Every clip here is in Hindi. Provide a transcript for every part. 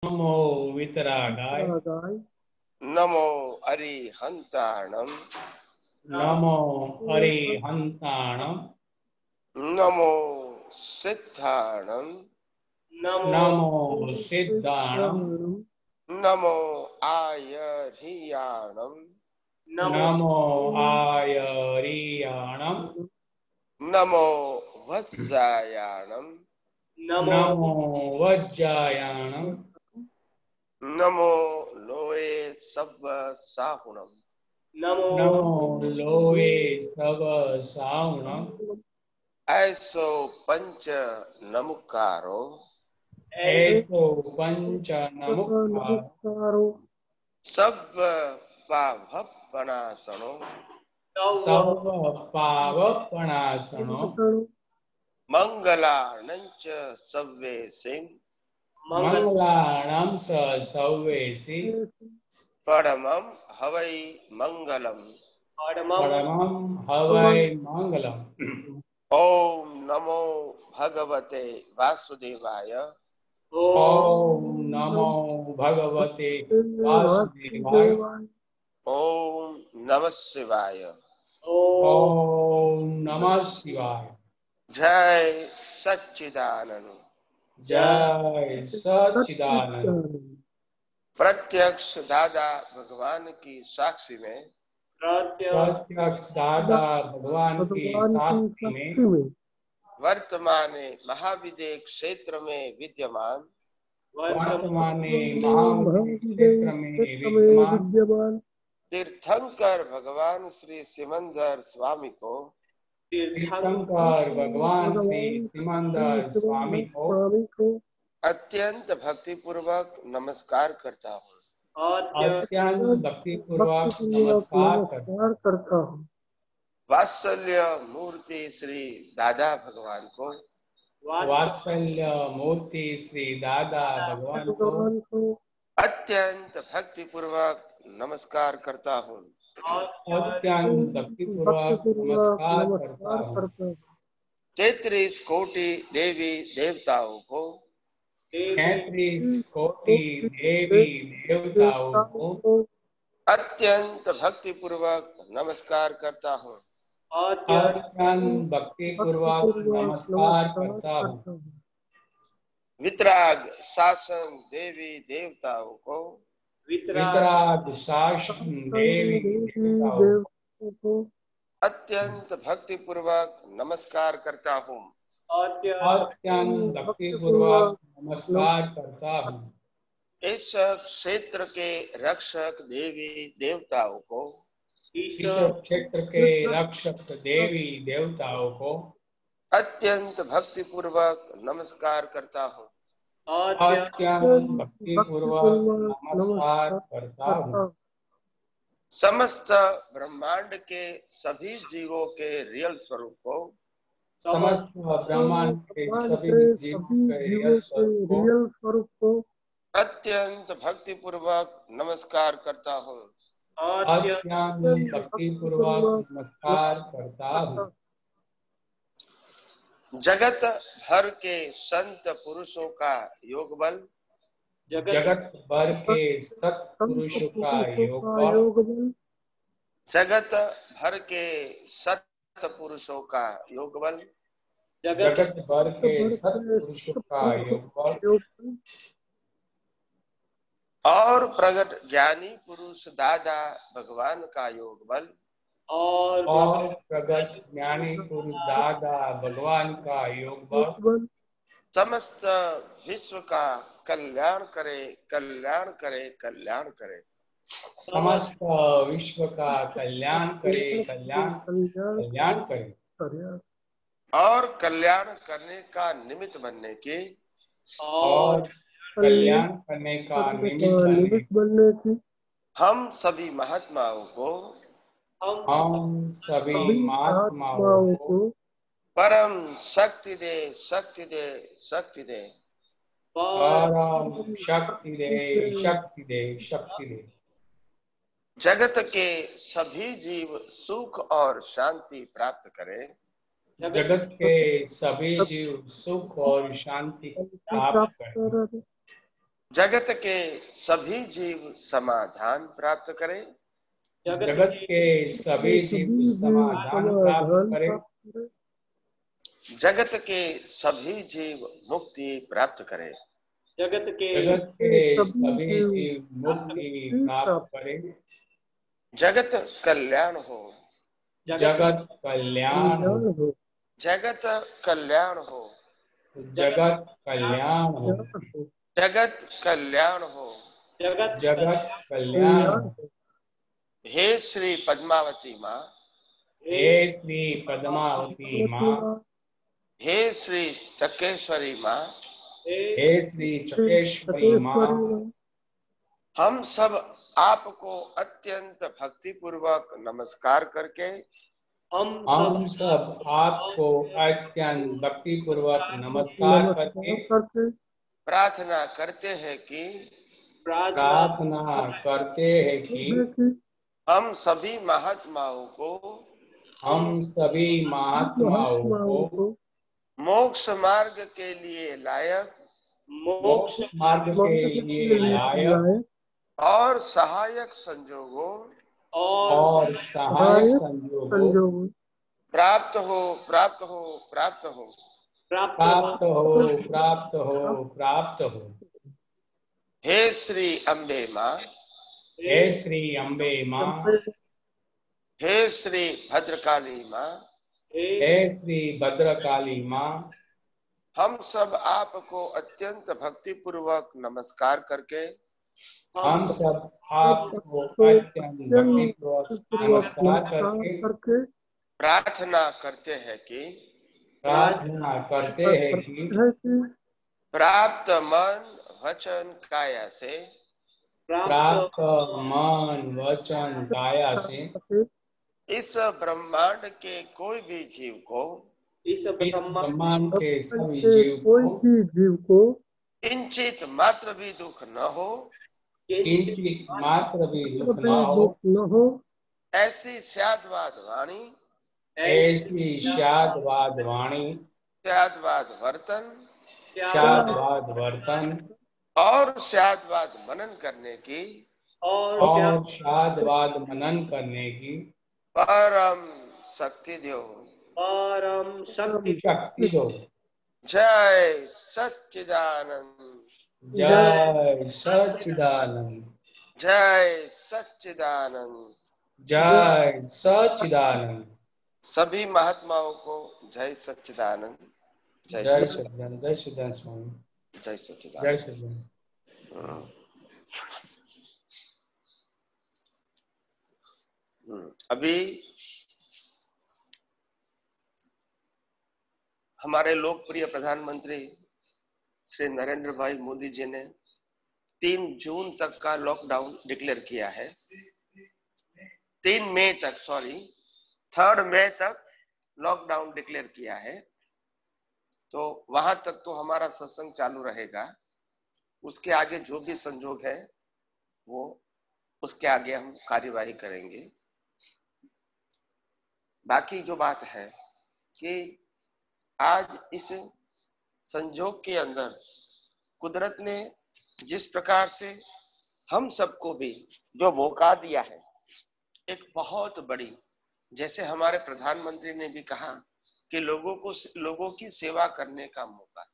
नमो वितरागाय नमो अरिहंताणम नमो अरिहंताणम नमो सिद्धाणम नमो सिद्धाणम नमो आयर्हियाणम नमो आयरियाणम नमो वज्जायाणम नमो वज्जायाणम नमो लोए सब्ब साहुणम नमो लोए सब साउणम ऐसो पंच नमुकारो ऐसो पंच नमुखारो सब्ब पाभपणासनो सर्व पावपणासनो मंगलार्णंच सव्वे सिंह मंगलाणां स सौवेसि परमं हवै मंगलम परमं हवै मंगलम्। ओम नमो भगवते वासुदेवाय ओम नमो भगवते वासुदेवाय ओम नमः शिवाय ओम नमः शिवाय। जय सच्चिदानंद जय सच्चिदानंद। प्रत्यक्ष दादा भगवान की साक्षी में प्रत्यक्ष दादा भगवान की साक्षी में वर्तमान महाविदेह क्षेत्र में विद्यमान वर्तमान महाक्षेत्र में विद्यमान तीर्थंकर भगवान श्री सिमंदर स्वामी को तीर्थंकर भगवान श्री सिमंदर स्वामी को अत्यंत भक्ति पूर्वक नमस्कार करता हूँ। अत्यंत भक्ति पूर्वक नमस्कार करता हूँ। वात्सल्य मूर्ति श्री दादा भगवान को वात्सल्य मूर्ति श्री दादा भगवान को अत्यंत भक्ति पूर्वक नमस्कार करता हूँ। अत्यंत भक्ति पूर्वक नमस्कार करता हूँ। 33 कोटि देवी देवताओं को 33 कोटि देवी देवताओं को अत्यंत भक्ति पूर्वक नमस्कार करता हूँ। अत्यंत भक्ति पूर्वक नमस्कार करता हूँ। वितराग शासन देवी देवताओं को वितराग शासन देवी देवताओं को अत्यंत भक्ति पूर्वक नमस्कार करता हूँ। अत्यंत भक्ति पूर्वक नमस्कार करता हूँ। इस क्षेत्र के रक्षक देवी देवताओं को इस क्षेत्र के रक्षक देवी देवताओं को अत्यंत भक्ति पूर्वक नमस्कार करता हूँ। अत्यंत भक्ति पूर्वक नमस्कार करता हूँ। समस्त ब्रह्मांड के सभी जीवों के रियल स्वरूप को समस्त ब्रह्मांड के सभी जीवों के रियल स्वरूप को अत्यंत भक्ति पूर्वक नमस्कार करता हूँ। अत्यंत भक्ति पूर्वक नमस्कार करता हूँ। जगत भर के संत पुरुषों का योग बल जगत भर के सत्पुरुषों का योग बल जगत भर के सत्पुरुषों का योग बल जगत भर के सत्पुरुषों का योग बल और प्रगट ज्ञानी पुरुष दादा भगवान का योग बल और प्रगट ज्ञानी पुरुष दादा भगवान का योग बल समस्त विश्व का कल्याण करे कल्याण करे कल्याण करे। समस्त विश्व का कल्याण करे कल्याण करे और कल्याण करने का निमित्त बनने की और कल्याण करने का निमित्त बनने की हम सभी महात्माओं को हम सभी महात्माओं को परम शक्ति दे शक्ति दे शक्ति दे परम शक्ति दे शक्ति दे शक्ति दे। जगत के सभी जीव सुख और शांति प्राप्त करें। जगत के सभी जीव सुख और शांति प्राप्त करें। जगत के सभी जीव समाधान प्राप्त करें। जगत के सभी जीव समाधान प्राप्त करें। जगत के सभी जीव मुक्ति प्राप्त करें। जगत के सभी जीव मुक्ति प्राप्त करें। जगत कल्याण हो। जगत कल्याण हो। जगत कल्याण हो। जगत कल्याण हो। जगत कल्याण हो। जगत कल्याण हो। हे श्री पद्मावती माँ। हे श्री पद्मावती माँ। हे श्री चक्रेश्वरी माँ। हे श्री चक्रेश्वरी माँ। हम सब आपको अत्यंत भक्ति पूर्वक नमस्कार करके हम सब आपको अत्यंत भक्ति पूर्वक नमस्कार करके प्रार्थना करते हैं कि हम सभी महात्माओं को मोक्ष मार्ग के लिए लायक और सहायक संजोगों प्राप्त हो। हे श्री अम्बे माँ। हे श्री अम्बे माँ। हे श्री भद्रकाली माँ। हे श्री भद्रकाली माँ। हम सब आपको अत्यंत भक्ति पूर्वक नमस्कार करके हम सब आपको अत्यंत भक्ति पूर्वक नमस्कार करके प्रार्थना करते हैं कि प्राप्त मन वचन काया से इस ब्रह्मांड के कोई भी जीव को किंचित मात्र भी दुख न हो। ऐसी स्याद्वाद वर्तन और स्याद्वाद मनन करने की परम शक्ति दो। जय सच्चिदानंद। जय सच्चिदानंद। जय सच्चिदानंद। जय सच्चिदानंद। सभी महात्माओं को जय सच्चिदानंद। जय सच्चिदानंद। जय सच्चिदानंद स्वामी। जय सच्चिदानंद। जय सच्चिदानंद। अभी हमारे लोकप्रिय प्रधानमंत्री श्री नरेंद्र भाई मोदी जी ने 3 जून तक का लॉकडाउन डिक्लेयर किया है। 3 मई तक लॉकडाउन डिक्लेयर किया है। तो वहां तक तो हमारा सत्संग चालू रहेगा। उसके आगे जो भी संजोग है वो उसके आगे हम कार्यवाही करेंगे। बाकी जो बात है कि आज इस संजोग के अंदर कुदरत ने जिस प्रकार से हम सबको भी जो मौका दिया है, एक बहुत बड़ी, जैसे हमारे प्रधानमंत्री ने भी कहा कि लोगों की सेवा करने का मौका,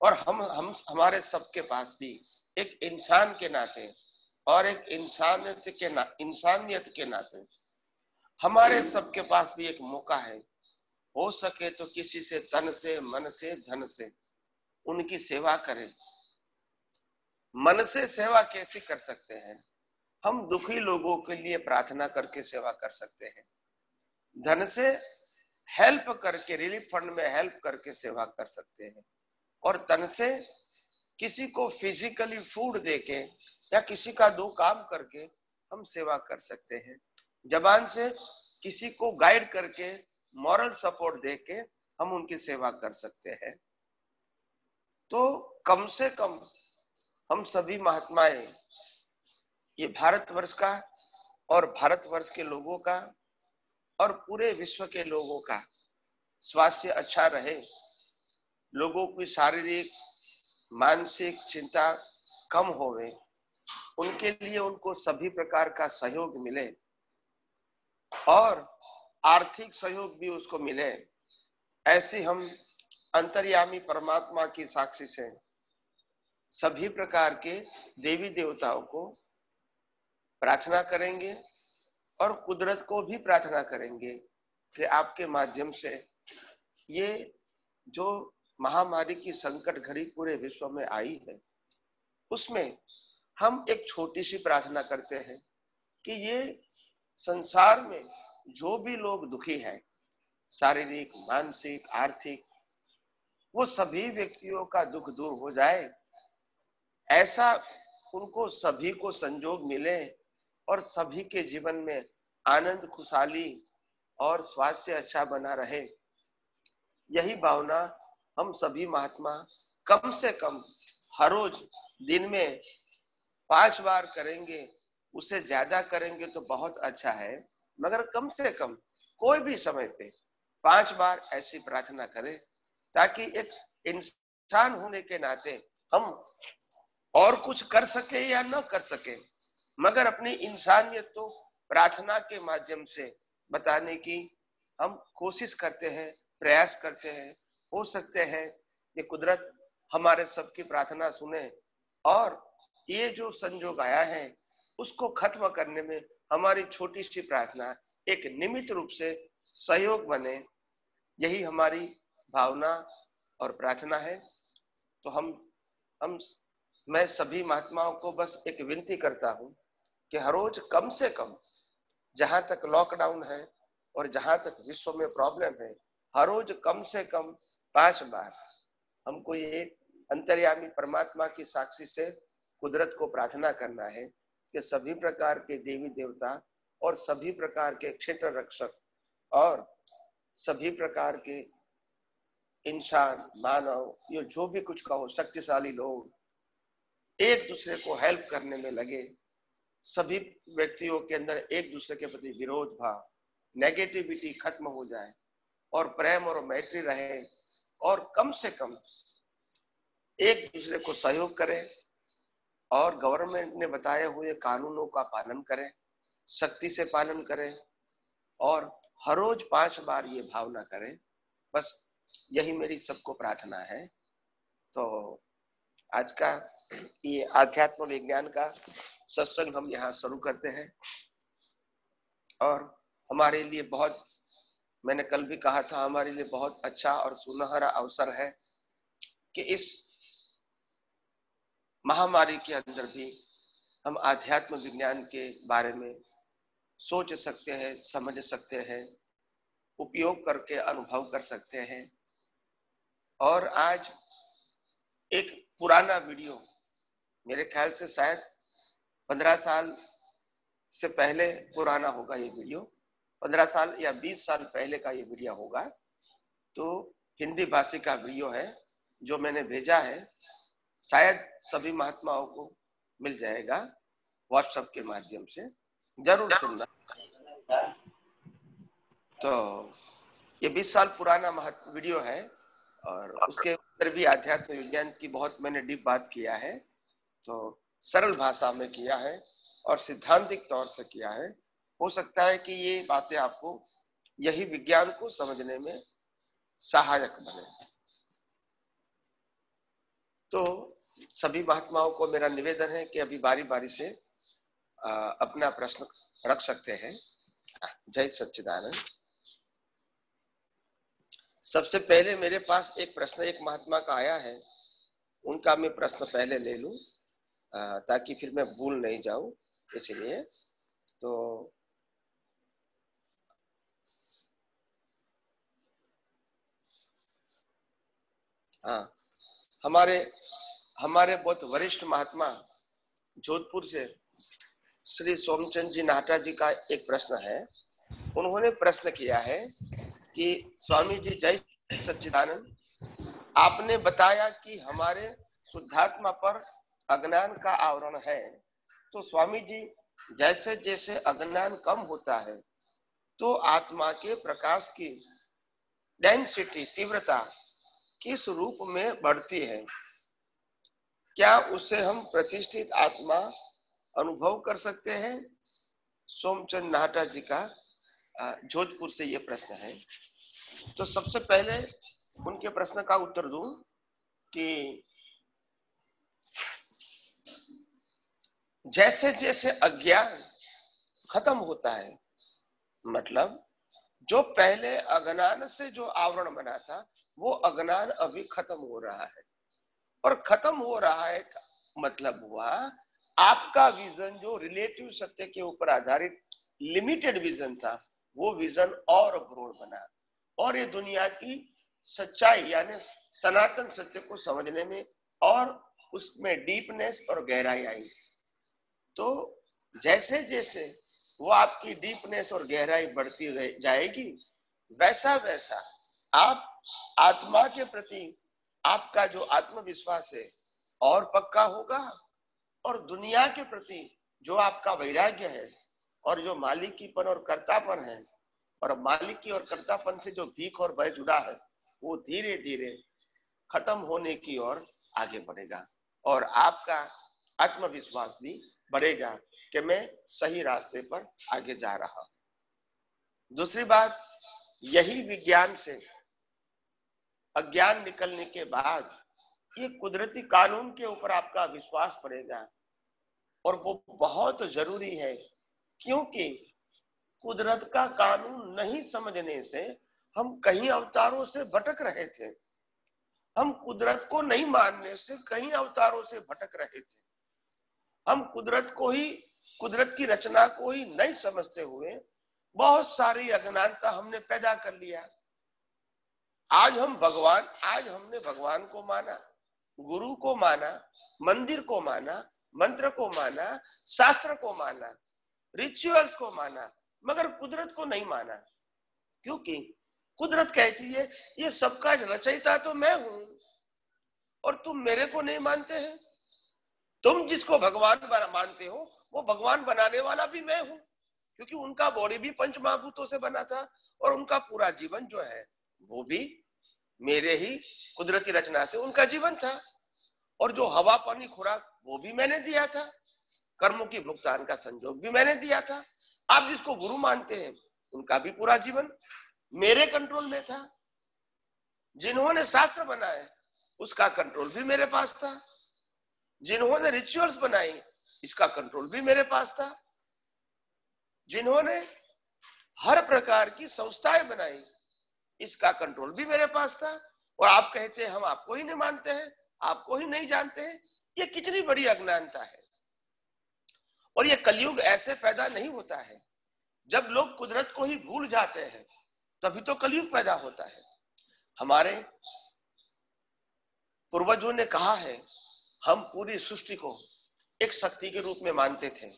और हम हमारे सबके पास भी एक इंसान के नाते और एक इंसानियत के नाते हमारे सबके पास भी एक मौका है। हो सके तो किसी से तन से, मन से, धन से उनकी सेवा करें। मन से सेवा कैसे कर सकते हैं? हम दुखी लोगों के लिए प्रार्थना करके सेवा कर सकते हैं। धन से हेल्प करके, रिलीफ फंड में हेल्प करके सेवा कर सकते हैं। और तन से किसी को फिजिकली फूड देके या किसी का 2 काम करके हम सेवा कर सकते हैं। जबान से किसी को गाइड करके, मॉरल सपोर्ट देके हम उनकी सेवा कर सकते हैं। तो कम से कम हम सभी महात्माएं ये भारतवर्ष का और भारतवर्ष के लोगों का और पूरे विश्व के लोगों का स्वास्थ्य अच्छा रहे, लोगों की शारीरिक मानसिक चिंता कम होवे, उनके लिए उनको सभी प्रकार का सहयोग मिले और आर्थिक सहयोग भी उसको मिले, ऐसी हम अंतर्यामी परमात्मा की साक्षी से सभी प्रकार के देवी देवताओं को प्रार्थना करेंगे और कुदरत को भी प्रार्थना करेंगे कि आपके माध्यम से ये जो महामारी की संकट घड़ी पूरे विश्व में आई है, उसमें हम एक छोटी सी प्रार्थना करते हैं कि ये संसार में जो भी लोग दुखी हैं, शारीरिक, मानसिक, आर्थिक, वो सभी व्यक्तियों का दुख दूर हो जाए, ऐसा उनको सभी को संजोग मिले और सभी के जीवन में आनंद, खुशहाली और स्वास्थ्य अच्छा बना रहे। यही भावना हम सभी महात्मा कम से कम हर रोज दिन में 5 बार करेंगे, उससे ज्यादा करेंगे तो बहुत अच्छा है, मगर कम से कम कोई भी समय पे 5 बार ऐसी प्रार्थना करें, ताकि एक इंसान होने के नाते हम और कुछ कर सके या न कर सके, मगर अपनी इंसानियत तो प्रार्थना के माध्यम से बताने की हम कोशिश करते हैं, प्रयास करते हैं। हो सकते हैं कि कुदरत हमारे सबकी प्रार्थना सुने और ये जो संजोग आया है उसको खत्म करने में हमारी छोटी सी प्रार्थना एक निमित्त रूप से सहयोग बने, यही हमारी भावना और प्रार्थना है। तो हम मैं सभी महात्माओं को बस एक विनती करता हूं कि हर रोज कम से कम, जहां तक लॉकडाउन है और जहां तक विश्व में प्रॉब्लम है, हर रोज कम से कम 5 बार हमको ये अंतर्यामी परमात्मा की साक्षी से कुदरत को प्रार्थना करना है कि सभी प्रकार के देवी देवता और सभी प्रकार के क्षेत्र रक्षक और सभी प्रकार के इंसान, मानव, ये जो भी कुछ कहो, शक्तिशाली लोग एक दूसरे को हेल्प करने में लगे, सभी व्यक्तियों के अंदर एक दूसरे के प्रति विरोध भाव, नेगेटिविटी खत्म हो जाए और प्रेम और मैत्री रहे और कम से कम एक दूसरे को सहयोग करें और गवर्नमेंट ने बताए हुए कानूनों का पालन करें, सख्ती से पालन करें और हर रोज 5 बार ये भावना करें। बस यही मेरी सबको प्रार्थना है। तो आज का ये आध्यात्म विज्ञान का सत्संग हम यहाँ शुरू करते हैं और हमारे लिए बहुत, मैंने कल भी कहा था, हमारे लिए बहुत अच्छा और सुनहरा अवसर है कि इस महामारी के अंदर भी हम आध्यात्म विज्ञान के बारे में सोच सकते हैं, समझ सकते हैं, उपयोग करके अनुभव कर सकते हैं। और आज एक पुराना वीडियो, मेरे ख्याल से शायद 15 साल से पहले पुराना होगा ये वीडियो, 15 साल या 20 साल पहले का ये वीडियो होगा। तो हिंदी भाषी का वीडियो है जो मैंने भेजा है, शायद सभी महात्माओं को मिल जाएगा व्हाट्सएप के माध्यम से, जरूर सुनना। तो ये 20 साल पुराना वीडियो है और उसके ऊपर भी आध्यात्म विज्ञान की बहुत मैंने डीप बात किया है, तो सरल भाषा में किया है और सिद्धांतिक तौर से किया है। हो सकता है कि ये बातें आपको यही विज्ञान को समझने में सहायक बने। तो सभी महात्माओं को मेरा निवेदन है कि अभी बारी बारी से अपना प्रश्न रख सकते हैं। जय सच्चिदानंद। सबसे पहले मेरे पास एक प्रश्न एक महात्मा का आया है, उनका मैं प्रश्न पहले ले लूं ताकि फिर मैं भूल नहीं जाऊं, इसलिए। तो हाँ, हमारे बहुत वरिष्ठ महात्मा जोधपुर से श्री सोमचंद जी नाहटा जी का एक प्रश्न है। उन्होंने प्रश्न किया है कि स्वामी जी जय सच्चिदानंद, आपने बताया कि हमारे शुद्धात्मा पर अज्ञान का आवरण है, तो स्वामी जी जैसे जैसे अज्ञान कम होता है तो आत्मा के प्रकाश की डेंसिटी, तीव्रता किस रूप में बढ़ती है? क्या उससे हम प्रतिष्ठित आत्मा अनुभव कर सकते हैं? सोमचंद नाहटा जी का जोधपुर से ये प्रश्न है। तो सबसे पहले उनके प्रश्न का उत्तर दूं कि जैसे जैसे अज्ञान खत्म होता है, मतलब जो पहले अज्ञान से जो आवरण बना था वो अज्ञान अभी खत्म हो रहा है, और खत्म हो रहा है मतलब हुआ आपका विजन जो रिलेटिव सत्य के ऊपर आधारित लिमिटेड विजन था वो विजन और ब्रॉड बना, और ये दुनिया की सच्चाई यानी सनातन सत्य को समझने में और उसमें डीपनेस और गहराई आई। तो जैसे जैसे वो आपकी डीपनेस और गहराई बढ़ती जाएगी वैसा वैसा आप आत्मा के प्रति आपका जो आत्मविश्वास है और पक्का होगा, और दुनिया के प्रति जो आपका वैराग्य है और जो मालिकीपन और कर्तापन है, और मालिकी और कर्तापन से जो भीख और भय जुड़ा है वो धीरे धीरे खत्म होने की ओर आगे बढ़ेगा, और आपका आत्मविश्वास भी बढ़ेगा कि मैं सही रास्ते पर आगे जा रहा हूं। दूसरी बात, यही विज्ञान से अज्ञान निकलने के बाद ये कुदरती कानून के ऊपर आपका विश्वास बढ़ेगा, और वो बहुत जरूरी है, क्योंकि कुदरत का कानून नहीं समझने से हम कई अवतारों से भटक रहे थे। हम कुदरत को नहीं मानने से कई अवतारों से भटक रहे थे। हम कुदरत को ही, कुदरत की रचना को ही नहीं समझते हुए बहुत सारी अज्ञानता हमने पैदा कर लिया। आज हमने भगवान को माना, गुरु को माना, मंदिर को माना, मंत्र को माना, शास्त्र को माना, रिचुअल्स को माना, मगर कुदरत को नहीं माना, क्योंकि कुदरत कहती है ये सबका रचयिता तो मैं हूं और तुम मेरे को नहीं मानते हैं। तुम जिसको भगवान मानते हो वो भगवान बनाने वाला भी मैं हूं, क्योंकि उनका बॉडी भी पंच महाभूतों से बना था और उनका पूरा जीवन जो है वो भी मेरे ही कुदरती रचना से उनका जीवन था, और जो हवा पानी खुराक वो भी मैंने दिया था, कर्मों की भुगतान का संजोग भी मैंने दिया था। आप जिसको गुरु मानते हैं उनका भी पूरा जीवन मेरे कंट्रोल में था। जिन्होंने शास्त्र बनाए उसका कंट्रोल भी मेरे पास था। जिन्होंने रिचुअल्स बनाई इसका कंट्रोल भी मेरे पास था। जिन्होंने हर प्रकार की संस्थाएं बनाई इसका कंट्रोल भी मेरे पास था। और आप कहते हैं हम आपको ही नहीं मानते हैं, आपको ही नहीं जानते हैं। ये कितनी बड़ी अज्ञानता है। और ये कलयुग ऐसे पैदा नहीं होता है, जब लोग कुदरत को ही भूल जाते हैं तभी तो कलयुग पैदा होता है। हमारे पूर्वजों ने कहा है हम पूरी सृष्टि को एक शक्ति के रूप में मानते थे।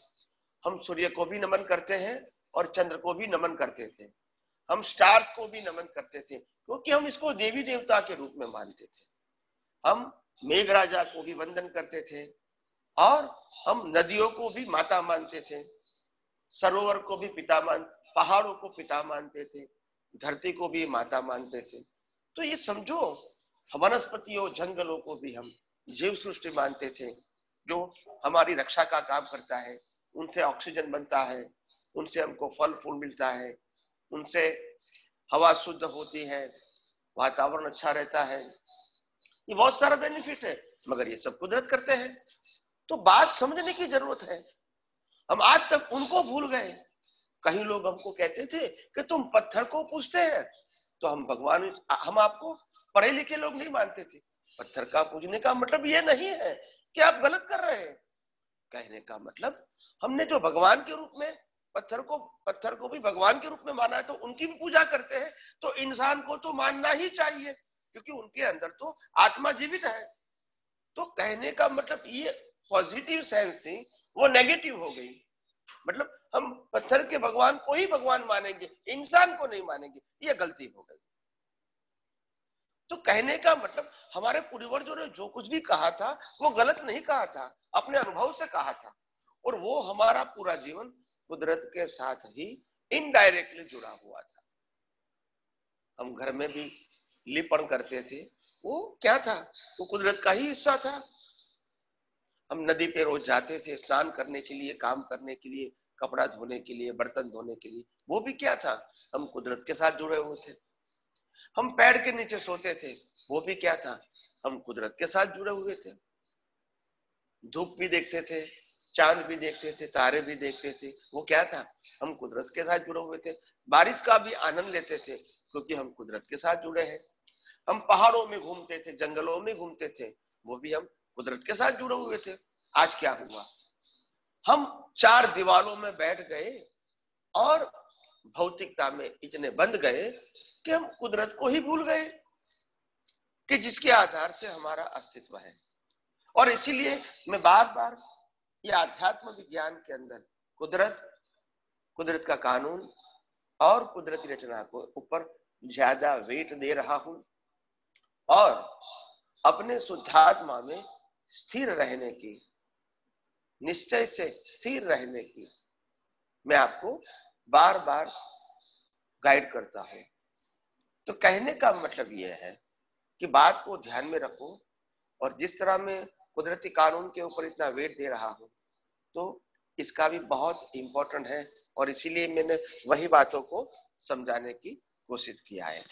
हम सूर्य को भी नमन करते हैं और चंद्र को भी नमन करते थे। हम स्टार्स को भी नमन करते थे, क्योंकि हम इसको देवी देवता के रूप में मानते थे। हम मेघराजा को भी वंदन करते थे, और हम नदियों को भी माता मानते थे, सरोवर को भी पिता पहाड़ों को पिता मानते थे, धरती को भी माता मानते थे। तो ये समझो, वनस्पतियों जंगलों को भी हम जीव सृष्टि मानते थे, जो हमारी रक्षा का काम करता है। उनसे ऑक्सीजन बनता है, उनसे हमको फल फूल मिलता है, उनसे हवा शुद्ध होती है, वातावरण अच्छा रहता है। ये बहुत सारा बेनिफिट है, मगर ये सब कुदरत करते हैं। तो बात समझने की जरूरत है। हम आज तक उनको भूल गए। कहीं लोग हमको कहते थे कि तुम पत्थर को पूजते हैं, तो हम आपको पढ़े लिखे लोग नहीं मानते थे। पत्थर का पूजने का मतलब ये नहीं है कि आप गलत कर रहे हैं। कहने का मतलब हमने जो भगवान के रूप में पत्थर को भी भगवान के रूप में माना है, तो उनकी भी पूजा करते हैं। तो इंसान को तो मानना ही चाहिए, क्योंकि उनके अंदर तो आत्मा जीवित है। तो कहने का मतलब ये पॉजिटिव सेंस थी, वो नेगेटिव हो गई। मतलब हम पत्थर के भगवान को ही भगवान मानेंगे, इंसान को नहीं मानेंगे, ये गलती हो गई। तो कहने का मतलब हमारे पूर्वजों ने जो कुछ भी कहा था वो गलत नहीं कहा था, अपने अनुभव से कहा था। और वो हमारा पूरा जीवन कुदरत के साथ ही इनडायरेक्टली जुड़ा हुआ था। हम घर में भी लिपण करते थे, वो क्या था? वो कुदरत का ही हिस्सा था। हम नदी पे रोज जाते थे स्नान करने के लिए, काम करने के लिए, कपड़ा धोने के लिए, बर्तन धोने के लिए। वो भी क्या था? हम कुदरत के साथ जुड़े हुए थे। हम पेड़ के नीचे सोते थे, वो भी क्या था? हम कुदरत के साथ जुड़े हुए थे। धूप भी देखते थे, चांद भी देखते थे, तारे भी देखते थे, वो क्या था? हम कुदरत के साथ जुड़े हुए थे। बारिश का भी आनंद लेते थे क्योंकि हम कुदरत के साथ जुड़े हैं। हम पहाड़ों में घूमते थे, जंगलों में घूमते थे, वो भी हम कुदरत के साथ जुड़े हुए थे। आज क्या हुआ? हम चार दीवारों में बैठ गए और भौतिकता में इतने बंद गए कि हम कुदरत को ही भूल गए कि जिसके आधार से हमारा अस्तित्व है। और इसीलिए मैं बार बार ये आध्यात्म विज्ञान के अंदर कुदरत का कानून और कुदरती रचना को ऊपर ज्यादा वेट दे रहा हूं और अपने शुद्धात्मा में स्थिर रहने की, निश्चय से स्थिर रहने की मैं आपको बार बार गाइड करता हूं। तो कहने का मतलब यह है कि बात को ध्यान में रखो और जिस तरह मैं कुदरती कानून के ऊपर इतना वेट दे रहा हूं तो इसका भी बहुत इंपॉर्टेंट है और इसीलिए मैंने वही बातों को समझाने की कोशिश किया है।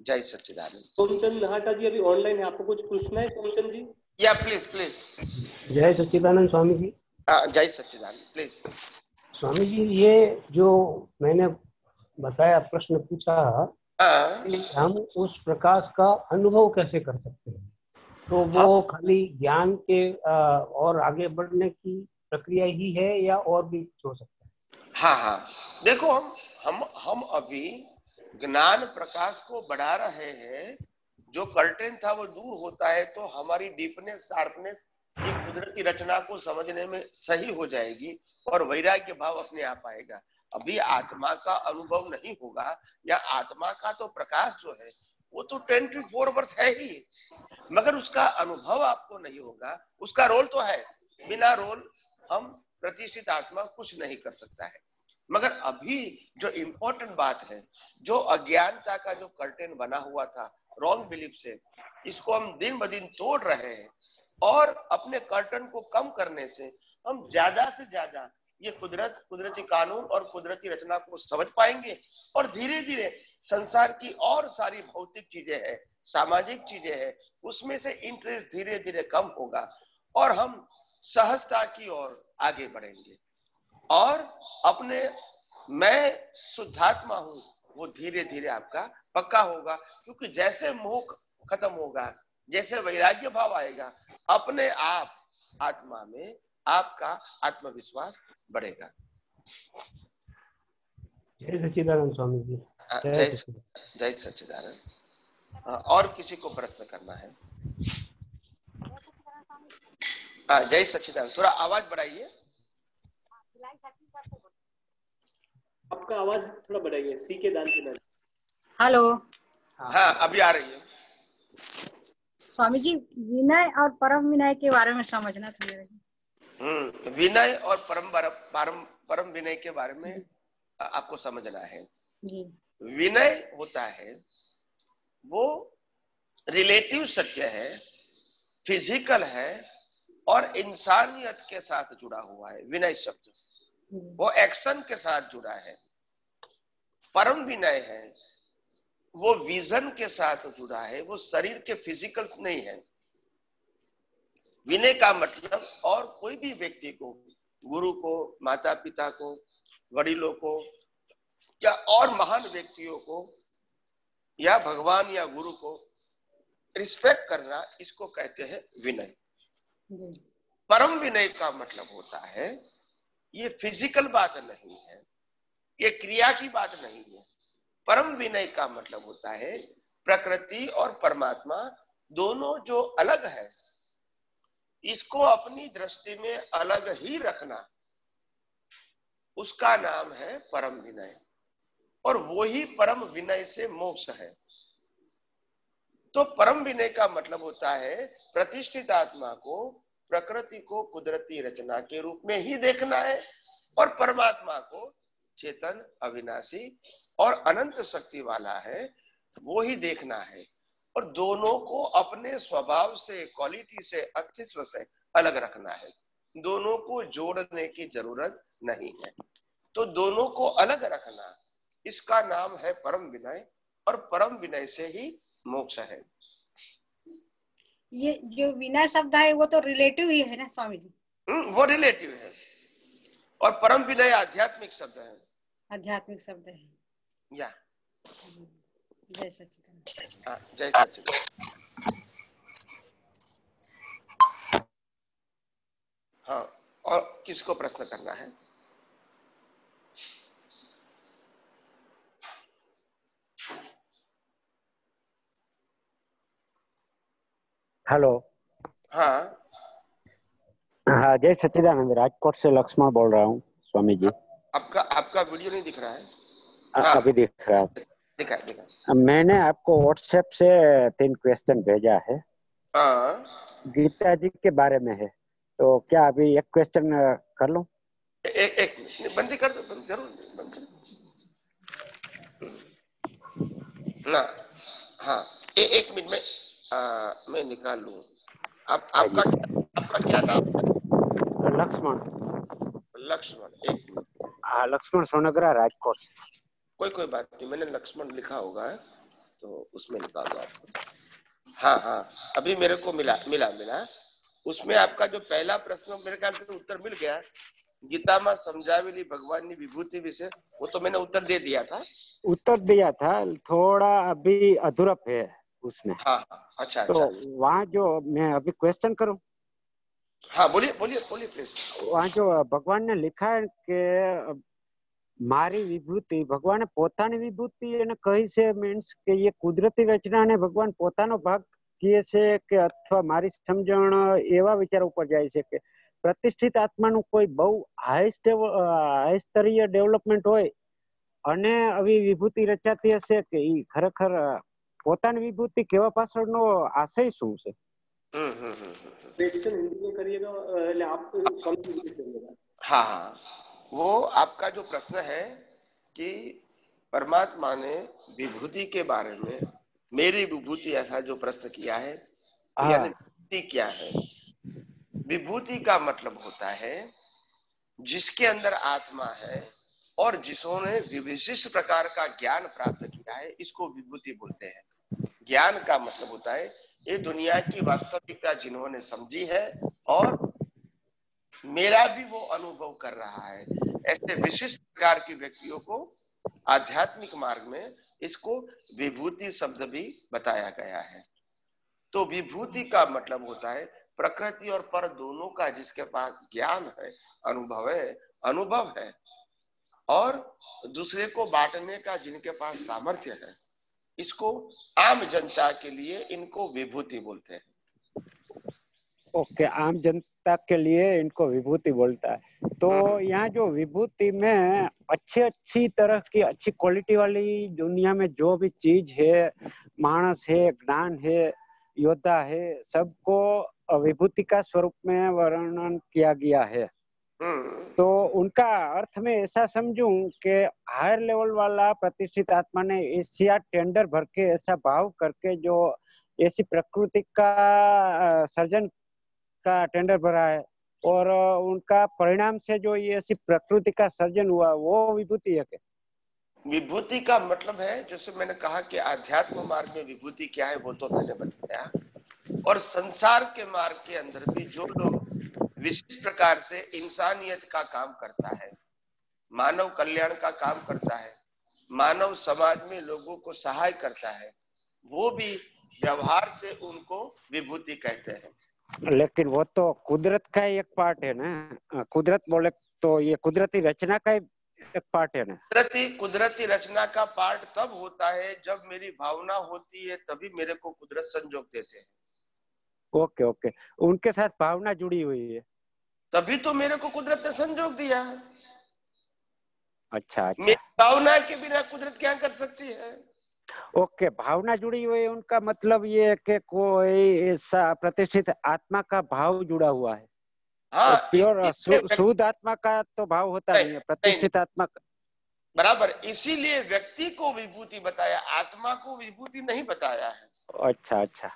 जय सच्चिदानंद। सोमचंद नहाटा जी अभी ऑनलाइन है, आपको कुछ पूछना है सोमचंद जी? या प्लीज प्लीज। जय सच्चिदानंद स्वामी जी। जय सच्चिदानंद प्लीज। स्वामी जी, ये जो मैंने बताया, प्रश्न पूछा कि हम उस प्रकाश का अनुभव कैसे कर सकते हैं, तो वो खाली ज्ञान के और आगे बढ़ने की प्रक्रिया ही है या और भी हो सकता है? हाँ, देखो हम अभी ज्ञान प्रकाश को बढ़ा रहे हैं। जो कर्टेन था वो दूर होता है तो हमारी डीपनेस, शार्पनेस ये कुदरती रचना को समझने में सही हो जाएगी और वैराग्य भाव अपने आप आएगा। अभी आत्मा का अनुभव नहीं होगा या आत्मा का तो प्रकाश जो है वो तो 24 वर्ष है ही, मगर उसका अनुभव आपको नहीं होगा। उसका रोल तो है, बिना रोल हम प्रतिष्ठित आत्मा कुछ नहीं कर सकता है। मगर अभी जो इम्पोर्टेंट बात है, जो अज्ञानता का जो कर्टेन बना हुआ था रॉन्ग बिलीफ से, इसको हम दिन ब दिन तोड़ रहे हैं और अपने कर्टन को कम करने से हम ज्यादा से ज्यादा ये कुदरती कानून और कुदरती रचना को समझ पाएंगे और धीरे धीरे संसार की और सारी भौतिक चीजें हैं, सामाजिक चीजें हैं, उसमें से इंटरेस्ट धीरे धीरे कम होगा और हम सहजता की ओर आगे बढ़ेंगे और अपने मैं शुद्धात्मा हूं वो धीरे धीरे आपका पक्का होगा। क्योंकि जैसे मोह खत्म होगा, जैसे वैराग्य भाव आएगा, अपने आप आत्मा में आपका आत्मविश्वास बढ़ेगा। जय सच्चिदानंद स्वामी जी। जय सच्चिदानंद। और किसी को प्रश्न करना है? जय सच्चिदानंद। थोड़ा आवाज बढ़ाइए। आपका आवाज थोड़ा बढ़ाइए। सी के दान से। हेलो। हाँ, अभी आ रही है। स्वामी जी, विनय और परम विनय के बारे में समझना था मेरे। विनय और परम विनय के बारे में आपको समझना है जी। विनय होता है वो रिलेटिव सत्य है, फिजिकल है और इंसानियत के साथ जुड़ा हुआ है। विनय शब्द वो एक्शन के साथ जुड़ा है। परम विनय है वो विजन के साथ जुड़ा है, वो शरीर के फिजिकल नहीं है। विनय का मतलब और कोई भी व्यक्ति को, गुरु को, माता पिता को, वडीलों को या और महान व्यक्तियों को या भगवान या गुरु को रिस्पेक्ट करना, इसको कहते हैं विनय। परम विनय का मतलब होता है ये फिजिकल बात नहीं है, ये क्रिया की बात नहीं है। परम विनय का मतलब होता है प्रकृति और परमात्मा दोनों जो अलग है, इसको अपनी दृष्टि में अलग ही रखना, उसका नाम है परम विनय। और वही परम विनय से मोक्ष है। तो परम विनय का मतलब होता है प्रतिष्ठित आत्मा को, प्रकृति को कुदरती रचना के रूप में ही देखना है और परमात्मा को चेतन, अविनाशी और अनंत शक्ति वाला है वो ही देखना है। और दोनों को अपने स्वभाव से, क्वालिटी से, अस्तित्व से अलग रखना है, दोनों को जोड़ने की जरूरत नहीं है। तो दोनों को अलग रखना, इसका नाम है परम विनय, और परम विनय से ही मोक्ष है। ये जो विनय शब्द है वो तो रिलेटिव ही है ना स्वामी जी? वो रिलेटिव है, और परम विनय आध्यात्मिक शब्द है। आध्यात्मिक शब्द है या जय सच्चिदानंद। जय सच्चिदानंद। हाँ, और किसको प्रश्न करना है? हेलो। हाँ हाँ, जय सच्चिदानंद, राजकोट से लक्ष्मण बोल रहा हूँ स्वामी जी। आपका वीडियो नहीं दिख रहा है? हाँ, अभी दिख रहा है। दिखा। मैंने आपको व्हाट्सएप से 3 क्वेश्चन भेजा है। हाँ, गीता जी के बारे में है, तो क्या अभी एक क्वेश्चन कर लूं? एक बंदी कर दो, जरूर बंद कर ना। हाँ, एक मिनट में मैं निकाल लूं। आपका क्या नाम है? लक्ष्मण। एक मिनट। लक्ष्मण सोनग्रा, राजकोट। कोई बात नहीं, मैंने लक्ष्मण लिखा होगा तो उसमें निकाल दो आपको। हाँ, अभी मेरे को मिला। उसमें आपका जो पहला प्रश्न मेरे ख्याल से उत्तर मिल गया। गीता में समझावेली भगवान की विभूति विषय, वो तो मैंने उत्तर दे दिया था। थोड़ा अभी अधूरा है उसमें। हाँ, अच्छा। तो वहाँ जो मैं अभी क्वेश्चन करूं? हाँ, बोलिए प्लीज। वहाँ जो भगवान ने लिखा है कि मारी विभूति, भगवान પોતાની વિભૂતિ એને કહી છે, મીન્સ કે એ કુદરતી રચનાને ભગવાન પોતાનો ભાગ કહે છે કે અથવા મારી સમજણ એવા વિચાર ઉપર જાય છે કે પ્રતિષ્ઠિત આત્માનું કોઈ બહુ હાઈ સ્તરીય ડેવલપમેન્ટ હોય અને આવી વિભૂતિ રચાતી હશે કે ઈ ખરેખર પોતાની વિભૂતિ કહેવા પાછળનો આશય શું છે? क्वेश्चन हिंदी में करिएगा, आप समझिएगा। हाँ, वो आपका जो प्रश्न है कि परमात्मा ने विभूति के बारे में, मेरी विभूति, ऐसा जो प्रश्न किया है, यानी विभूति क्या है? विभूति का मतलब होता है जिसके अंदर आत्मा है और जिसने विशिष्ट प्रकार का ज्ञान प्राप्त किया है, इसको विभूति बोलते हैं। ज्ञान का मतलब होता है ये दुनिया की वास्तविकता जिन्होंने समझी है और मेरा भी वो अनुभव कर रहा है, ऐसे विशिष्ट प्रकार के व्यक्तियों को आध्यात्मिक मार्ग में इसको विभूति शब्द भी बताया गया है। तो विभूति का मतलब होता है प्रकृति और पर दोनों का जिसके पास ज्ञान है, अनुभव है और दूसरे को बांटने का जिनके पास सामर्थ्य है, इसको आम जनता के लिए इनको विभूति बोलते हैं। ओके, आम जनता के लिए इनको विभूति बोलता है। तो यहाँ जो विभूति में अच्छी तरह की अच्छी क्वालिटी वाली दुनिया में जो भी चीज है, मानस है, ज्ञान है, योद्धा है, सबको विभूति का स्वरूप में वर्णन किया गया है। तो उनका अर्थ में ऐसा समझूं कि हायर लेवल वाला प्रतिष्ठित आत्मा ने एशिया टेंडर भर के ऐसा भाव करके जो ऐसी प्रकृति का सर्जन का टेंडर भरा है और उनका परिणाम से जो ये ऐसी प्रकृति का सर्जन हुआ, वो विभूति है क्या? विभूति का मतलब है, जैसे मैंने कहा कि आध्यात्म मार्ग में विभूति क्या है वो तो मैंने बताया, और संसार के मार्ग के अंदर भी जो लोग विशिष्ट प्रकार से इंसानियत का काम करता है, मानव कल्याण का काम करता है, मानव समाज में लोगों को सहाय करता है, वो भी व्यवहार से उनको विभूति कहते हैं। लेकिन वो तो कुदरत का एक पार्ट है ना, कुदरत बोले तो ये कुदरती रचना का एक पार्ट है ना। कुदरती रचना का पार्ट तब होता है जब मेरी भावना होती है, तभी मेरे को कुदरत संजोग देते हैं। ओके, उनके साथ भावना जुड़ी हुई है, तभी तो मेरे को कुदरत ने संजोग दिया है। अच्छा। मेरी भावना के बिना कुदरत क्या कर सकती है? ओके, भावना जुड़ी हुई है, उनका मतलब ये है कि कोई ऐसा प्रतिष्ठित आत्मा का भाव जुड़ा हुआ है। हाँ, प्योर शुद्ध आत्मा का तो भाव होता नहीं है, प्रतिष्ठित आत्मा का। बराबर, इसीलिए व्यक्ति को विभूति बताया, आत्मा को विभूति नहीं बताया है। अच्छा,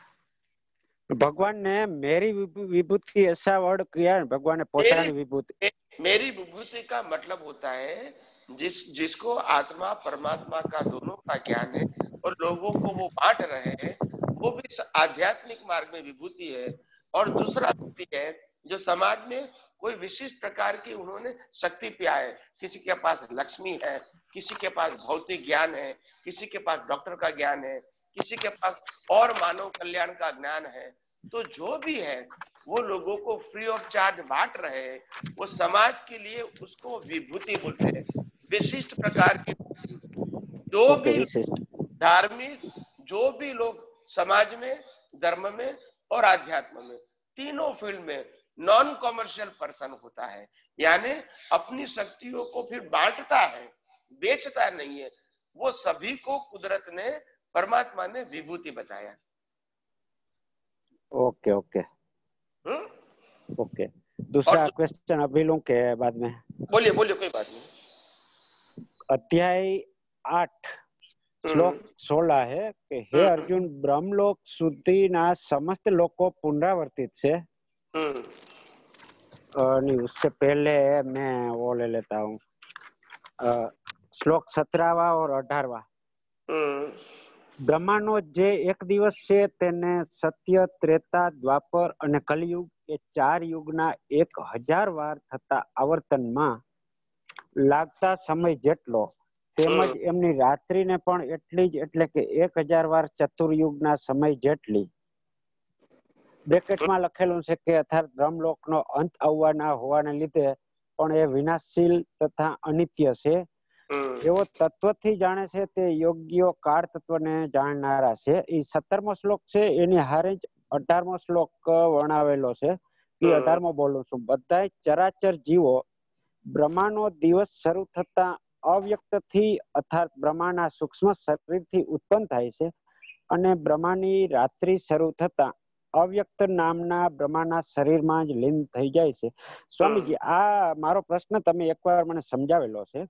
भगवान ने मेरी विभूति ऐसा वर्ड किया है, भगवान ने पोतानी विभूति। मेरी विभूति का मतलब होता है जिसको आत्मा परमात्मा का दोनों का ज्ञान है और लोगों को वो बांट रहे हैं, वो भी आध्यात्मिक मार्ग में विभूति है। और दूसरा व्यक्ति है जो समाज में कोई विशिष्ट प्रकार की उन्होंने शक्ति पाया है, किसी के पास लक्ष्मी है, किसी के पास भौतिक ज्ञान है, किसी के पास डॉक्टर का ज्ञान है, किसी के पास और मानव कल्याण का ज्ञान है। तो जो भी है वो लोगों को फ्री ऑफ चार्ज बांट रहे हैं, वो समाज के लिए उसको विभूति बोलते हैं, विशिष्ट प्रकार की। जो भी धार्मिक, जो भी लोग समाज में, धर्म में और आध्यात्म में, तीनों फील्ड में नॉन कॉमर्शियल पर्सन होता है, यानी अपनी शक्तियों को फिर बांटता है, बेचता नहीं है, वो सभी को कुदरत ने, परमात्मा ने विभूति बताया। Okay okay okay. दूसरा क्वेश्चन अभी लूं के बाद में? बोलिए बोलिए, कोई बात नहीं। अध्याय 8 श्लोक 16 है कि हे अर्जुन, ब्रह्मलोक સુધી ના समस्त लोको पुनरावर्तित से। नहीं, उससे पहले मैं वो ले लेता हूँ, श्लोक 17वां और 18वां। બ્રહ્માનો જે એક દિવસ છે તેને સત્ય, ત્રેતા, દ્વાપર અને કલિયુગ એ 4 યુગના 1000 વાર થતા આવર્તનમાં લાગતા સમય જેટલો, તેમજ એમની રાત્રિને પણ એટલી જ, એટલે કે 1000 વાર ચતુર્યુગના સમય જેટલી. બ્રેકેટમાં લખેલું છે કે અર્થાત બ્રહ્મલોકનો અંત આવવાના હોવાને લીધે પણ એ વિનાશશીલ તથા અનિત્ય છે એવો તત્વથી જાણે છે તે યોગ્યો કાળ તત્વને જાણનારા છે. એ 17મો શ્લોક છે, એની હારે જ 18મો શ્લોક વર્ણવેલો છે. એ 18મો બોલું છું. બધા ચરાચર જીવો બ્રહ્માનો દિવસ શરૂ થતા અવ્યક્તથી અર્થાત બ્રહ્માના સૂક્ષ્મ શરીરથી ઉત્પન્ન થાય છે અને બ્રહ્માની રાત્રિ શરૂ થતા અવ્યક્ત નામના બ્રહ્માના શરીરમાં જ લીન થઈ જાય છે. સ્વામીજી, આ મારો પ્રશ્ન તમે એકવાર મને સમજાવેલો છે,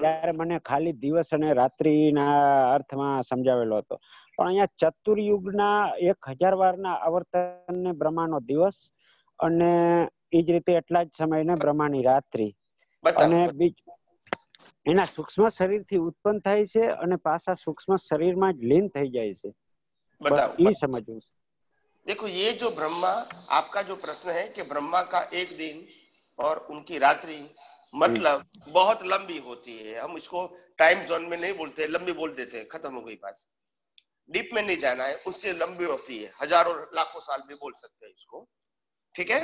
ત્યારે મને ખાલી દિવસ અને રાત્રિના અર્થમાં સમજાવેલો હતો, પણ અહીંયા ચતુર્યુગના 1000 વારના આવર્તનને બ્રહ્માનો દિવસ અને એ જ રીતે એટલા જ સમયને બ્રહ્માની રાત્રિ, અને એના સૂક્ષ્મ શરીરથી ઉત્પન્ન થાય છે અને પાછા સૂક્ષ્મ શરીરમાં જ લીન થઈ જાય છે. એ સમજવું. देखो, ये जो ब्रह्मा, आपका जो प्रश्न है कि ब्रह्मा का एक दिन और उनकी रात्रि मतलब बहुत लंबी होती है, हम इसको टाइम जोन में नहीं बोलते, लंबी बोल देते हैं, खत्म हो गई बात, डीप में नहीं जाना है, उसकी लंबी होती है, हजारों लाखों साल भी बोल सकते हैं इसको, ठीक है।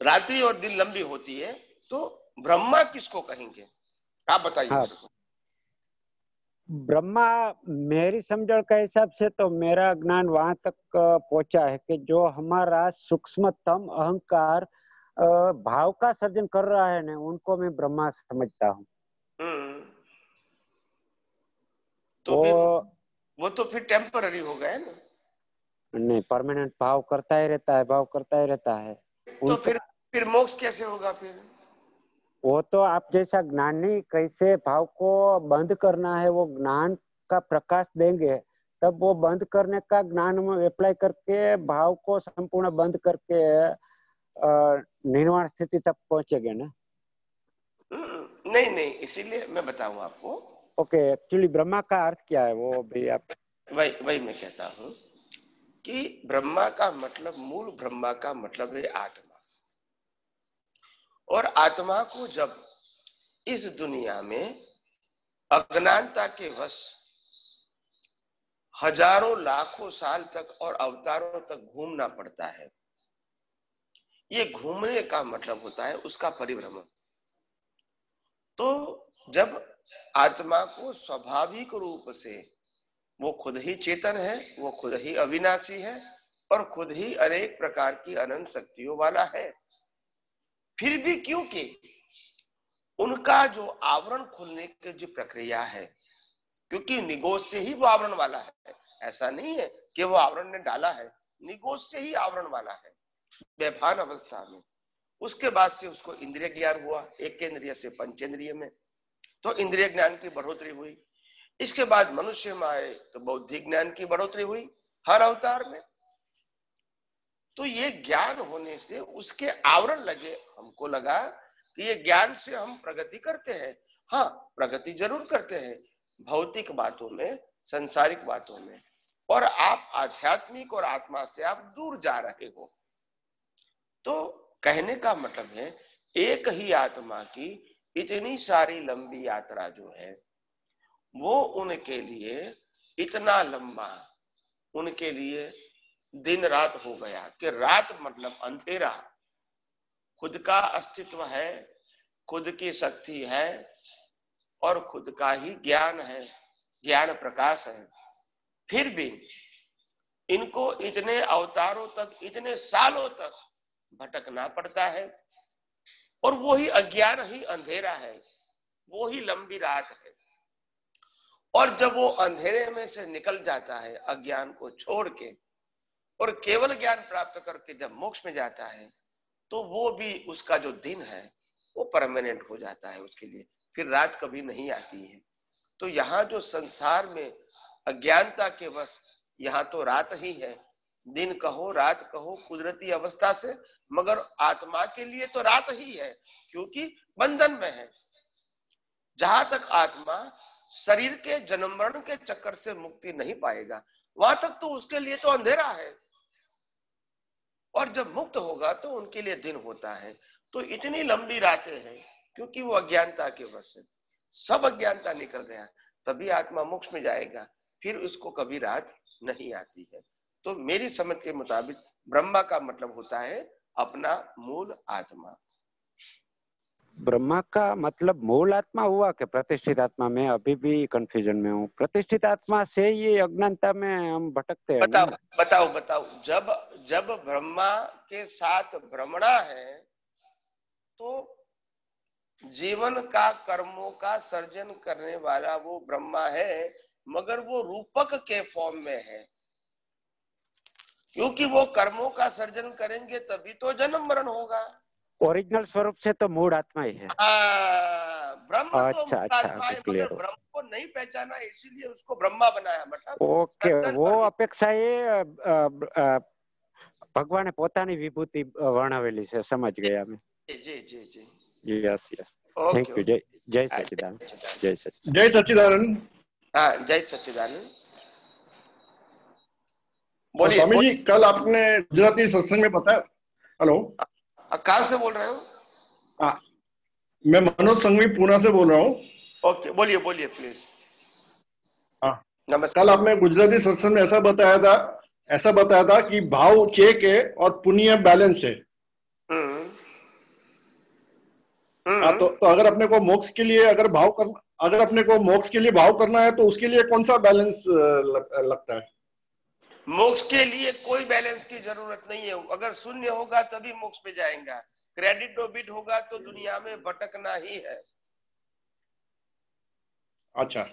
रात्रि और दिन लंबी होती है, तो ब्रह्मा किसको कहेंगे आप बताइए। हाँ। ब्रह्मा मेरी समझ का हिसाब से तो मेरा ज्ञान वहां तक पहुंचा है कि जो हमारा सूक्ष्मतम अहंकार भाव का सर्जन कर रहा है ना, उनको मैं ब्रह्मा समझता हूँ। तो वो तो फिर टेम्पररी हो गए ना। नहीं, परमानेंट भाव करता ही रहता है, भाव करता ही रहता है। तो फिर मोक्ष कैसे होगा फिर? वो तो आप जैसा ज्ञानी कैसे भाव को बंद करना है वो ज्ञान का प्रकाश देंगे, तब वो बंद करने का ज्ञान में अप्लाई करके भाव को संपूर्ण बंद करके निर्वाण स्थिति तक पहुंचेंगे ना। नहीं नहीं, इसीलिए मैं बताऊं आपको। ओके, एक्चुअली ब्रह्मा का अर्थ क्या है वो भी आप? वही मैं कहता हूं कि ब्रह्मा का मतलब, मूल ब्रह्मा का मतलब है आत्मा, और आत्मा को जब इस दुनिया में अज्ञानता के वश हजारों लाखों साल तक और अवतारों तक घूमना पड़ता है, ये घूमने का मतलब होता है उसका परिभ्रमण। तो जब आत्मा को स्वाभाविक रूप से, वो खुद ही चेतन है, वो खुद ही अविनाशी है और खुद ही अनेक प्रकार की अनंत शक्तियों वाला है, फिर भी क्योंकि उनका जो आवरण खुलने की जो प्रक्रिया है, क्योंकि निगोज से ही वो आवरण वाला है, ऐसा नहीं है कि वो आवरण ने डाला है, निगोज से ही आवरण वाला है बेभान अवस्था में। उसके बाद से उसको इंद्रिय ज्ञान हुआ, एक इंद्रिय से पंचेंद्रिय में, तो इंद्रिय ज्ञान की बढ़ोतरी हुई। इसके बाद मनुष्य में आए तो बौद्धिक ज्ञान की बढ़ोतरी हुई हर अवतार में, तो ये ज्ञान होने से उसके आवरण लगे, हमको लगा कि ये ज्ञान से हम प्रगति करते हैं। हाँ, प्रगति जरूर करते हैं भौतिक बातों में, संसारिक बातों में, और आप आध्यात्मिक और आत्मा से आप दूर जा रहे हो। तो कहने का मतलब है एक ही आत्मा की इतनी सारी लंबी यात्रा जो है वो उनके लिए इतना लंबा, उनके लिए दिन रात हो गया कि रात मतलब अंधेरा, खुद का अस्तित्व है, खुद की शक्ति है और खुद का ही ज्ञान है, ज्ञान प्रकाश है। फिर भी इनको इतने अवतारों तक, इतने सालों तक भटकना पड़ता है, और वो ही अज्ञान ही अंधेरा है, वो ही लंबी रात है। और जब वो अंधेरे में से निकल जाता है अज्ञान को छोड़ के और केवल ज्ञान प्राप्त करके जब मोक्ष में जाता है, तो वो भी उसका जो दिन है वो परमानेंट हो जाता है उसके लिए, फिर रात कभी नहीं आती है। तो यहाँ जो संसार में अज्ञानता के वश यहाँ तो रात ही है, दिन कहो रात कहो कुदरती अवस्था से, मगर आत्मा के लिए तो रात ही है, क्योंकि बंधन में है। जहां तक आत्मा शरीर के जन्म मरण के चक्कर से मुक्ति नहीं पाएगा, वहां तक तो उसके लिए तो अंधेरा है, और जब मुक्त होगा तो उनके लिए दिन होता है। तो इतनी लंबी रातें हैं क्योंकि वो अज्ञानता के वश है। सब अज्ञानता निकल गया तभी आत्मा मोक्ष में जाएगा, फिर उसको कभी रात नहीं आती है। तो मेरी समझ के मुताबिक ब्रह्मा का मतलब होता है अपना मूल आत्मा। ब्रह्मा का मतलब मूल आत्मा हुआ कि प्रतिष्ठित आत्मा? में अभी भी कंफ्यूजन में हूँ। प्रतिष्ठित आत्मा से ये अज्ञानता में हम भटकते हैं। बताओ जब ब्रह्मा के साथ भ्रमणा है तो जीवन का कर्मों का सर्जन करने वाला वो ब्रह्मा है, मगर वो रूपक के फॉर्म में है, क्योंकि वो कर्मों का सर्जन करेंगे तभी तो जन्म मरण होगा। ओरिजिनल स्वरूप से तो मूल आत्मा ही है। ब्रह्म तो मूल आत्मा है, मगर ब्रह्म को नहीं पहचाना इसीलिए उसको ब्रह्मा बनाया। मतलब ओके, वो अपेक्षा ये भगवान પોતાની વિભૂતિ વર્ણવેલી છે, સમજ ગયા मैं। जी यस थैंक यू। जय सच्चिदानंद। जय सच्चिदानंद। हाँ, जय सच्चिदानंद। बोलिए स्वामी जी, कल आपने गुजराती सत्संग में बताया। हेलो, कहाँ से बोल रहे हो? मैं मनोज संघवी पुणे से बोल रहा हूँ। ओके, बोलिए प्लीज। हाँ, नमस्कार। कल आपने गुजराती सत्संग में ऐसा बताया था कि भाव चेक है और पुण्य बैलेंस है। तो अगर अपने को मोक्ष के लिए भाव करना है तो उसके लिए कौन सा बैलेंस लगता है? मोक्ष के लिए कोई बैलेंस की जरूरत नहीं है। अगर शून्य होगा तभी मोक्ष पे जाएगा। क्रेडिट डेबिट होगा तो दुनिया में भटकना ही है। अच्छा,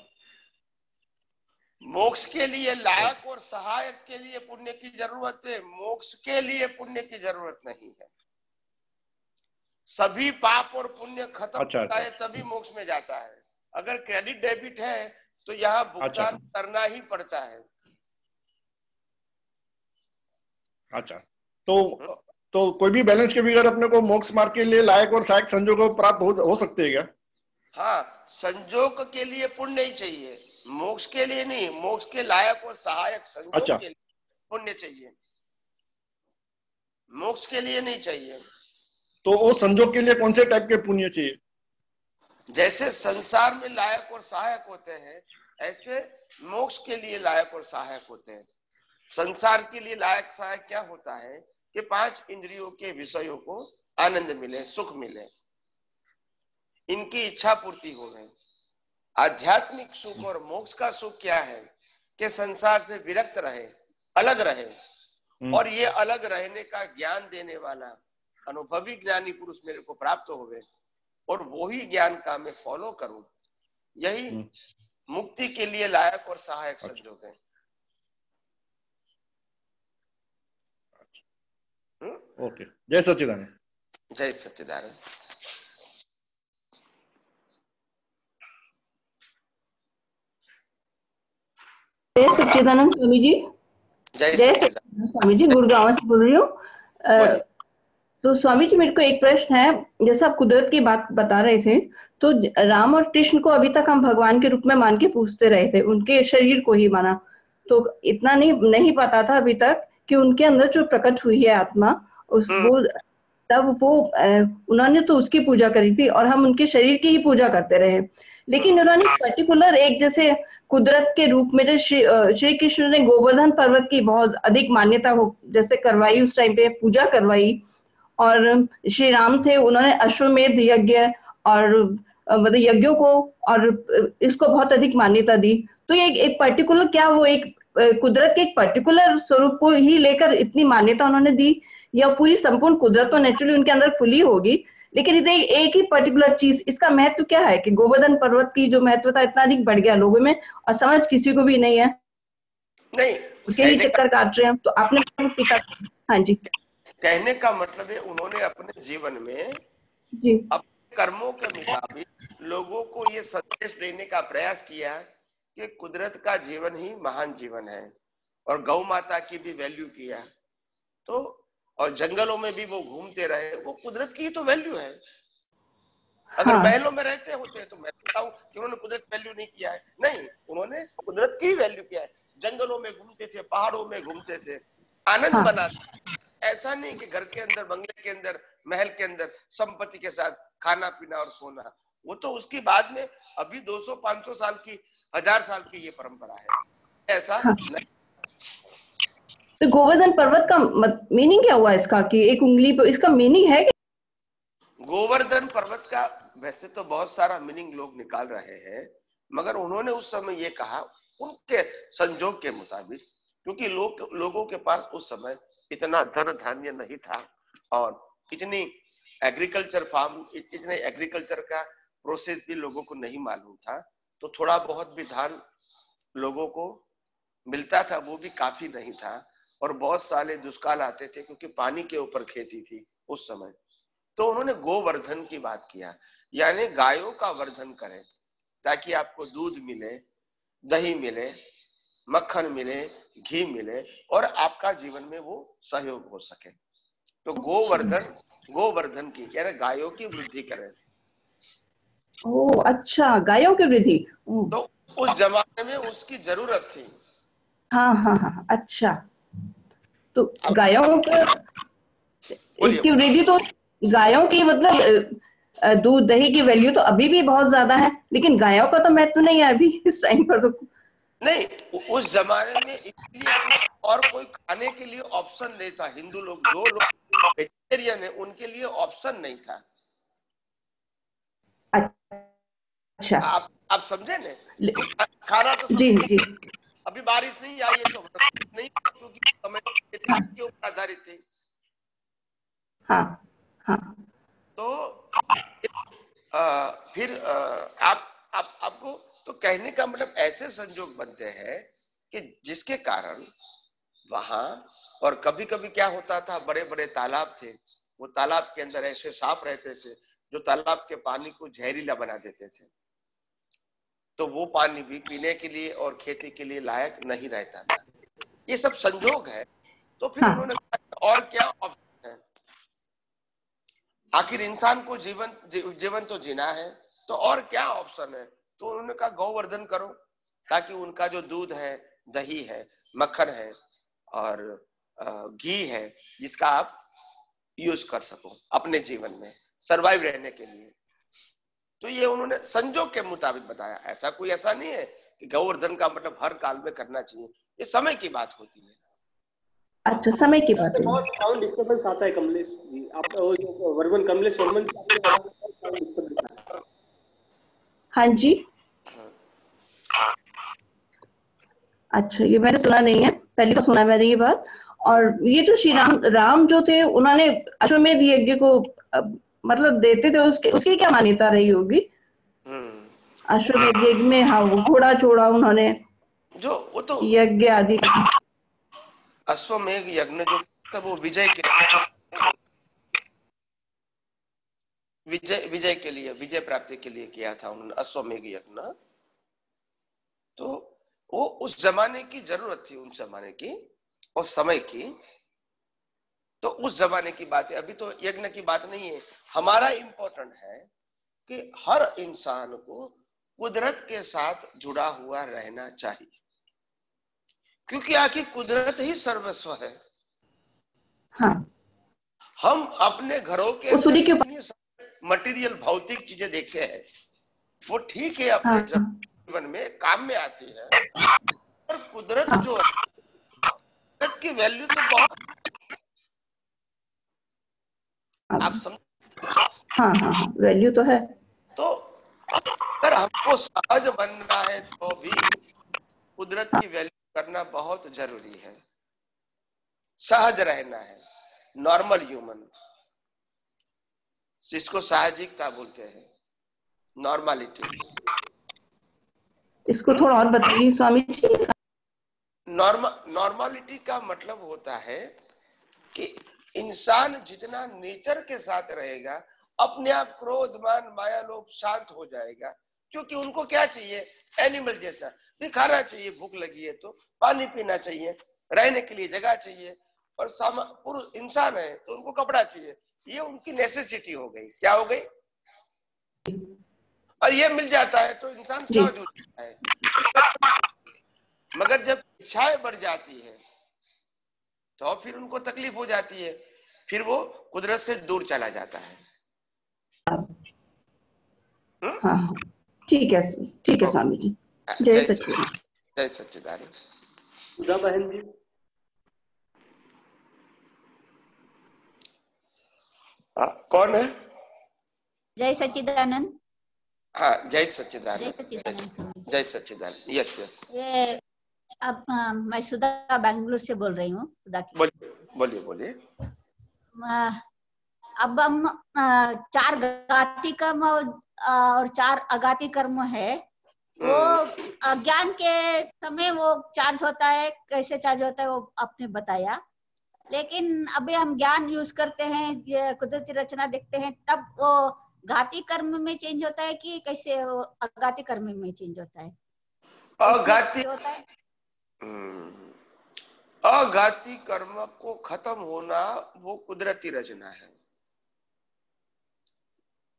मोक्ष के लिए लायक और सहायक के लिए पुण्य की जरूरत है, मोक्ष के लिए पुण्य की जरूरत नहीं है। सभी पाप और पुण्य खत्म होता है तभी मोक्ष में जाता है। अगर क्रेडिट डेबिट है तो यहाँ भुगतान करना ही पड़ता है। अच्छा, तो कोई भी बैलेंस के बगैर अपने को मोक्ष मार्ग के लिए लायक और सहायक संजोग प्राप्त हो सकते हैं क्या? हाँ, संजोग के लिए पुण्य ही चाहिए, मोक्ष के लिए नहीं। मोक्ष के लायक और सहायक संजोग के लिए पुण्य चाहिए, मोक्ष के लिए नहीं चाहिए। तो वो संजोग के लिए कौन से टाइप के पुण्य चाहिए? जैसे संसार में लायक और सहायक होते हैं, ऐसे मोक्ष के लिए लायक और सहायक होते हैं। संसार के लिए लायक सहायक क्या होता है कि 5 इंद्रियों के विषयों को आनंद मिले, सुख मिले, इनकी इच्छा पूर्ति हो गई। आध्यात्मिक सुख और मोक्ष का सुख क्या है कि संसार से विरक्त रहे, अलग रहे, और ये अलग रहने का ज्ञान देने वाला अनुभवी ज्ञानी पुरुष मेरे को प्राप्त हो गए, और वही ज्ञान का मैं फॉलो करूं। यही मुक्ति के लिए लायक और सहायक संजोग है। ओके, जय सच्चिदानंद। जय सच्चिदानंद। जय सच्चिदानंद स्वामी जी। जय सच्चिदानंद स्वामी जी, गुड़गांव से बोल रही हूँ। तो स्वामी जी, मेरे को एक प्रश्न है। जैसे आप कुदरत की बात बता रहे थे, तो राम और कृष्ण को अभी तक हम भगवान के रूप में मान के पूजते रहे थे, उनके शरीर को ही माना। तो इतना नहीं पता था अभी तक कि उनके अंदर जो प्रकट हुई है आत्मा, तब वो उन्होंने तो उसकी पूजा करी थी और हम उनके शरीर की ही पूजा करते रहे। लेकिन उन्होंने पर्टिकुलर एक, जैसे कुदरत के रूप में श्री कृष्ण ने गोवर्धन पर्वत की बहुत अधिक मान्यता हो जैसे करवाई, उस टाइम पे पूजा करवाई। और श्री राम थे, उन्होंने अश्वमेध यज्ञ और मतलब यज्ञों को और इसको बहुत अधिक मान्यता दी। तो ये एक पर्टिकुलर, क्या वो एक कुदरत के एक पर्टिकुलर स्वरूप को ही लेकर इतनी मान्यता उन्होंने दी, या पूरी संपूर्ण कुदरत तो नेचुरली उनके अंदर खुली होगी, लेकिन इधर एक ही पर्टिकुलर चीज, इसका महत्व क्या है कि गोवर्धन पर्वत की जो महत्वता इतना अधिक बढ़ गया लोगों में और समझ किसी को भी नहीं है, नहीं उसके ही चक्कर काट रहे हैं। तो आपने पिता, हाँ जी, कहने का मतलब है उन्होंने अपने जीवन में जी अपने कर्मों के मुताबिक लोगों को ये संदेश देने का प्रयास किया कि कुदरत का जीवन ही महान जीवन है, और गौ माता की भी वैल्यू किया। तो और जंगलों में भी वो घूमते रहे, वो कुदरत की तो वैल्यू है। अगर महलों में रहते होते तो मैं बताऊं कि उन्होंने कुदरत वैल्यू नहीं किया है, नहीं, उन्होंने कुदरत की वैल्यू किया है। जंगलों में घूमते थे, पहाड़ों में घूमते थे, आनंद बनाते। ऐसा नहीं कि घर के अंदर, बंगले के अंदर, महल के अंदर संपत्ति के साथ खाना पीना और सोना, वो तो उसकी बाद में, अभी 200-500 साल की, 1000 साल की ये परंपरा है, ऐसा नहीं। तो गोवर्धन पर्वत का मीनिंग क्या हुआ इसका, कि एक उंगली पर, इसका मीनिंग है कि गोवर्धन पर्वत का वैसे तो बहुत सारा मीनिंग लोग निकाल रहे हैं, मगर उन्होंने उस समय ये कहा उनके संजोग के मुताबिक, क्योंकि लोगों के पास उस समय इतना धन धान्य नहीं था और इतनी एग्रीकल्चर फार्म, इतने एग्रीकल्चर का प्रोसेस भी लोगों को नहीं मालूम था। तो थोड़ा बहुत भी धान लोगों को मिलता था, वो भी काफी नहीं था, और बहुत सारे दुष्काल आते थे क्योंकि पानी के ऊपर खेती थी उस समय। तो उन्होंने गोवर्धन की बात किया, यानी गायों का वर्धन करें ताकि आपको दूध मिले, दही मिले, मक्खन मिले, घी मिले और आपका जीवन में वो सहयोग हो सके। तो गोवर्धन की यानी गायों की वृद्धि करें। ओ अच्छा, गायों की वृद्धि। तो उस जमाने में उसकी जरूरत थी। हाँ हाँ हाँ, अच्छा। तो गायों का इसकी वृद्धि, तो गायों की मतलब दूध दही की वैल्यू तो अभी भी बहुत ज्यादा है, लेकिन गायों का तो महत्व नहीं है अभी इस टाइम पर। तो नहीं, उस जमाने में इसलिए और कोई खाने के लिए ऑप्शन नहीं था। हिंदू लोग, जो लोग वेजिटेरियन है, उनके लिए ऑप्शन नहीं था। अच्छा, आप समझे ने? खाना तो जी जी। अभी बारिश नहीं आई है तो नहीं, क्योंकि समय के ऊपर आधारित थी। हाँ हाँ। तो फिर आपको तो कहने का मतलब ऐसे संजोग बनते हैं कि जिसके कारण वहां, और कभी कभी क्या होता था, बड़े बड़े तालाब थे, वो तालाब के अंदर ऐसे सांप रहते थे जो तालाब के पानी को जहरीला बना देते थे। तो वो पानी भी पीने के लिए और खेती के लिए लायक नहीं रहता था। ये सब संजोग है। तो फिर उन्होंने कहा और क्या ऑप्शन है, आखिर इंसान को जीवन तो जीना है, तो और क्या ऑप्शन है। तो उन्होंने कहा गोवर्धन करो, ताकि उनका जो दूध है, दही है, मक्खन है और घी है, जिसका आप यूज कर सको अपने जीवन में सरवाइव रहने के लिए। तो ये उन्होंने संजोग के मुताबिक बताया। ऐसा कोई ऐसा नहीं है कि गोवर्धन का मतलब हर काल में करना चाहिए, ये समय की बात होती है। अच्छा, समय की बात है। बहुत साउंड डिस्टर्बेंस आता है कमलेश जी, आप वो जो वर्मन, कमलेश वर्मन हाँ जी। अच्छा, ये मैंने सुना नहीं है, पहली बार सुना मैंने ये बात। और ये जो श्री राम जो थे, उन्होंने अश्वमेध यज्ञ को मतलब देते थे, उसकी क्या मान्यता रही होगी? अश्वमेध यज्ञ में, हाँ, वो घोड़ा छोड़ा उन्होंने, जो वो तो यज्ञ आदि। अश्वमेध यज्ञ जो था वो विजय के लिए, विजय प्राप्ति के लिए किया था उन्होंने अश्वमेध यज्ञ। तो वो उस जमाने की जरूरत थी, उन जमाने की और समय की। तो उस जमाने की बात है, अभी तो यज्ञ की बात नहीं है। हमारा इम्पोर्टेंट है कि हर इंसान को कुदरत के साथ जुड़ा हुआ रहना चाहिए, क्योंकि आखिर कुदरत ही सर्वस्व है। हाँ। हम अपने घरों के अंदर कितनी मटेरियल भौतिक चीजें देखते हैं, वो ठीक है, अपने जीवन में काम में आती है, पर कुदरत जो है, कुदरत की वैल्यू तो बहुत, आप समझ? हाँ हाँ हाँ, वैल्यू तो है। तो अगर हमको सहज बनना है तो भी कुदरत की वैल्यू करना बहुत जरूरी है। सहज रहना है, नॉर्मल ह्यूमन, जिसको साहजिकता बोलते हैं, नॉर्मलिटी। इसको थोड़ा और बताइए स्वामी जी। नॉर्मलिटी का मतलब होता है कि इंसान जितना नेचर के साथ रहेगा, अपने आप क्रोध मान माया लोभ शांत हो जाएगा, क्योंकि उनको क्या चाहिए, एनिमल जैसा भी खाना चाहिए, भूख लगी है तो पानी पीना चाहिए, रहने के लिए जगह चाहिए, और पुरुष इंसान है तो उनको कपड़ा चाहिए। ये उनकी नेसेसिटी हो गई, क्या हो गई, और ये मिल जाता है तो इंसान सहज हो जाता है। मगर जब इच्छाएं बढ़ जाती है तो फिर उनको तकलीफ हो जाती है, फिर वो कुदरत से दूर चला जाता है। हाँ ठीक है स्वामी जी। जय सच्चिदानंद। जय सच्चिदानंद। सुधा बहन जी। कौन है? जय सच्चिदानंद। हाँ, जय सच्चिदानंद। जय सच्चिदानंद। Yes yes. ये अब मैं सुधा बेंगलुरु से बोल रही हूँ। बोलिए बोलिए। अब हम 4 घाती कर्म और 4 अघाती कर्म है, वो अज्ञान के समय वो चार्ज होता है, कैसे चार्ज होता है वो आपने बताया, लेकिन अभी हम ज्ञान यूज करते हैं, कुदरती रचना देखते हैं, तब वो घाती कर्म में चेंज होता है कि कैसे वो अघाती कर्म में चेंज होता है? अघाती होता है, अघाती कर्म को खत्म होना वो कुदरती रचना है।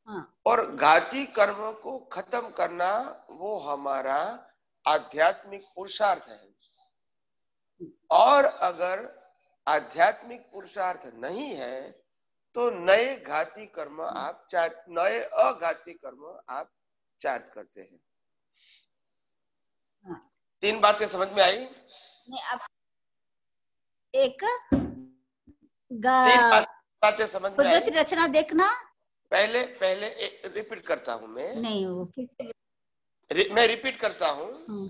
हाँ। और घाती कर्म को खत्म करना वो हमारा आध्यात्मिक पुरुषार्थ है। और अगर आध्यात्मिक पुरुषार्थ नहीं है तो नए घाती कर्म आप नए अघाती कर्म आप चार्ज करते हैं। हाँ। 3 बातें समझ में आई? नहीं, आप एक 3 बातें समझ में आई? कुदरती रचना देखना, पहले रिपीट करता हूं मैं। नहीं, वो मैं रिपीट करता हूं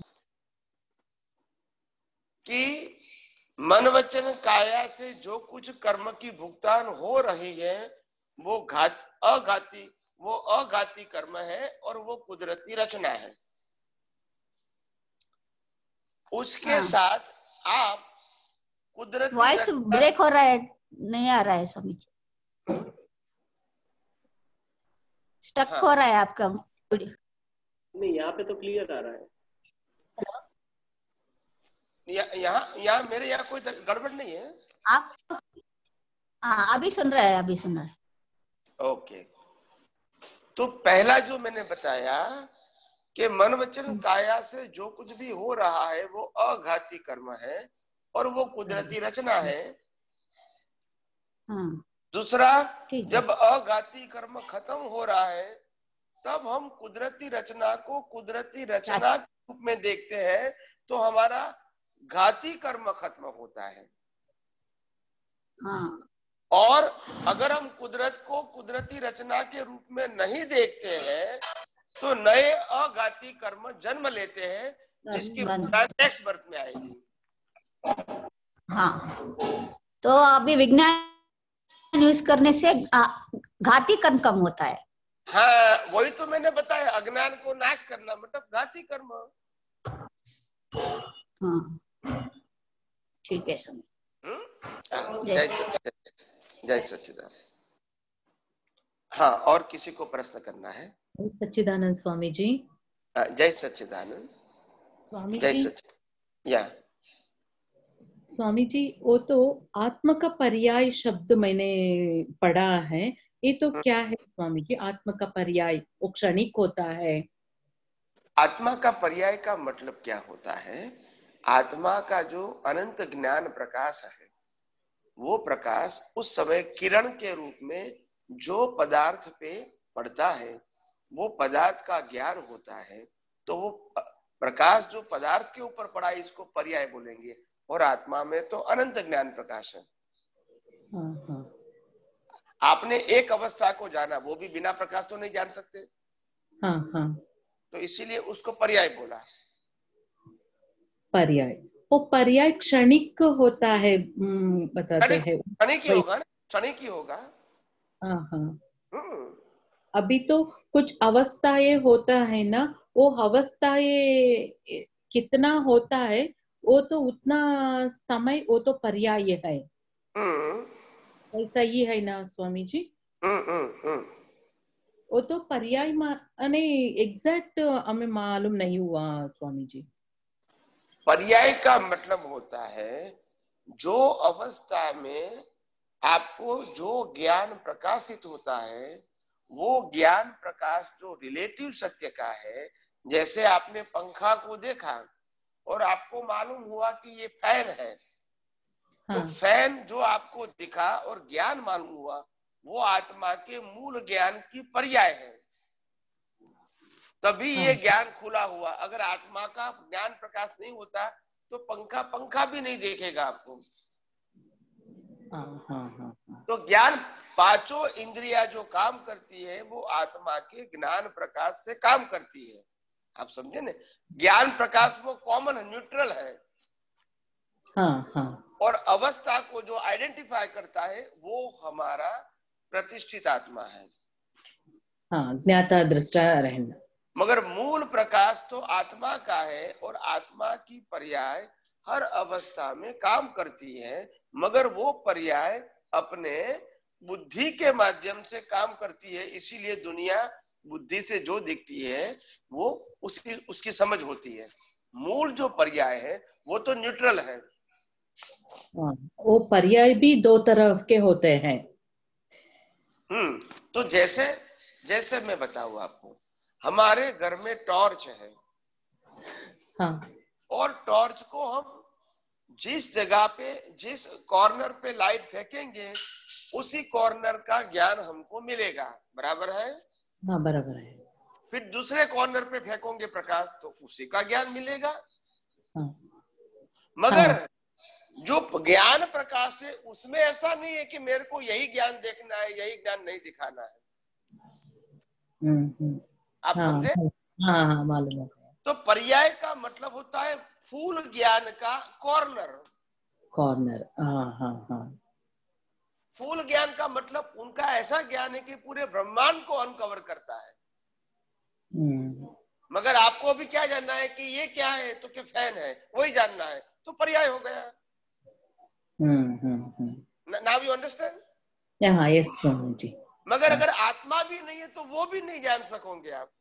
कि मन वचन काया से जो कुछ कर्म की भुगतान हो रही है वो अघाती कर्म है और वो कुदरती रचना है। उसके साथ आप कुदरती वॉइस ब्रेक हो रहा है, नहीं आ रहा है स्वामी जी, स्टक हो रहा है आपका। नहीं, यहाँ पे तो क्लियर आ रहा है। यहाँ मेरे यहाँ कोई गड़बड़ नहीं है। आप अभी सुन रहे हैं, अभी सुन रहे हैं। ओके, तो पहला जो मैंने बताया कि मन वचन काया से जो कुछ भी हो रहा है वो अघाती कर्म है और वो कुदरती रचना है। दूसरा, जब अघाती कर्म खत्म हो रहा है तब हम कुदरती रचना को कुदरती रचना के रूप में देखते हैं, तो हमारा घाती कर्म खत्म होता है। और अगर हम कुदरत को कुदरती रचना के रूप में नहीं देखते हैं तो नए अघाती कर्म जन्म लेते हैं, जिसकी नेक्स्ट बर्थ में आएगी। हाँ, तो अभी विज्ञान यूज करने से घाती कर्म कम होता है। हाँ, वही तो मैंने बताया, अज्ञान को नाश करना मतलब घाती कर्म। हाँ, ठीक है सर। जय सच्चिदानंद। हाँ, और किसी को प्रश्न करना है? सच्चिदानंद स्वामी जी। जय सच्चिदानंद स्वामी जय जी। सच्चिदानंद। या स्वामी जी, वो तो आत्म का पर्याय शब्द मैंने पढ़ा है, ये तो क्या है स्वामी जी? आत्म का पर्याय वो क्षणिक होता है। आत्मा का पर्याय का मतलब क्या होता है? आत्मा का जो अनंत ज्ञान प्रकाश है, वो प्रकाश उस समय किरण के रूप में जो पदार्थ पे पड़ता है, वो पदार्थ का ज्ञान होता है। तो वो प्रकाश जो पदार्थ के ऊपर पड़ा है, इसको पर्याय बोलेंगे। और आत्मा में तो अनंत ज्ञान प्रकाश है। आपने एक अवस्था को जाना, वो भी बिना प्रकाश तो नहीं जान सकते। तो इसीलिए उसको पर्याय बोला। पर्याय, वो पर्याय क्षणिक होता है बताते हैं। क्षणिक ही होगा ना, क्षणिक ही होगा। अभी तो कुछ अवस्थाएं होता है ना, वो अवस्थाएं कितना होता है, वो तो उतना समय, वो तो पर्याय है। ऐसा ही है ना स्वामी जी? वो तो पर्याय माने एग्जैक्ट हमें मालूम नहीं हुआ स्वामी जी। पर्याय का मतलब होता है जो अवस्था में आपको जो ज्ञान प्रकाशित होता है, वो ज्ञान प्रकाश जो रिलेटिव सत्य का है। जैसे आपने पंखा को देखा और आपको मालूम हुआ कि ये फैन है, तो फैन जो आपको दिखा और ज्ञान मालूम हुआ, वो आत्मा के मूल ज्ञान की पर्याय है। तभी ये ज्ञान खुला हुआ। अगर आत्मा का ज्ञान प्रकाश नहीं होता तो पंखा पंखा भी नहीं देखेगा आपको। तो ज्ञान, पांचों इंद्रिया जो काम करती है, वो आत्मा के ज्ञान प्रकाश से काम करती है। आप समझे ना? ज्ञान प्रकाश वो कॉमन न्यूट्रल है। और अवस्था को जो आइडेंटिफाई करता है, वो हमारा प्रतिष्ठित आत्मा है। ज्ञाता दृष्टा रहना। मगर मूल प्रकाश तो आत्मा का है, और आत्मा की पर्याय हर अवस्था में काम करती है। मगर वो पर्याय अपने बुद्धि के माध्यम से काम करती है। इसीलिए दुनिया बुद्धि से जो दिखती है, वो उसकी समझ होती है। मूल जो पर्याय है वो तो न्यूट्रल है। वो पर्याय भी दो तरफ के होते हैं। तो जैसे मैं बताऊं आपको, हमारे घर में टॉर्च है। और टॉर्च को हम जिस जगह पे, जिस कॉर्नर पे लाइट फेंकेंगे, उसी कॉर्नर का ज्ञान हमको मिलेगा। बराबर है? हाँ, बराबर है। फिर दूसरे कॉर्नर पे फेंकोगे प्रकाश, तो उसी का ज्ञान मिलेगा। मगर जो ज्ञान प्रकाश है, उसमें ऐसा नहीं है कि मेरे को यही ज्ञान देखना है, यही ज्ञान नहीं दिखाना है। आप समझे? हाँ, मालूम है। तो पर्याय का मतलब होता है फूल ज्ञान का कॉर्नर। फूल ज्ञान का मतलब उनका ऐसा ज्ञान है कि पूरे ब्रह्मांड को अनकवर करता है। मगर आपको भी क्या जानना है कि ये क्या है, तो क्या फैन है, वही जानना है, तो पर्याय हो गया। Now you understand? हाँ, यस स्वामी जी। मगर अगर आत्मा भी नहीं है तो वो भी नहीं जान सकोगे आप।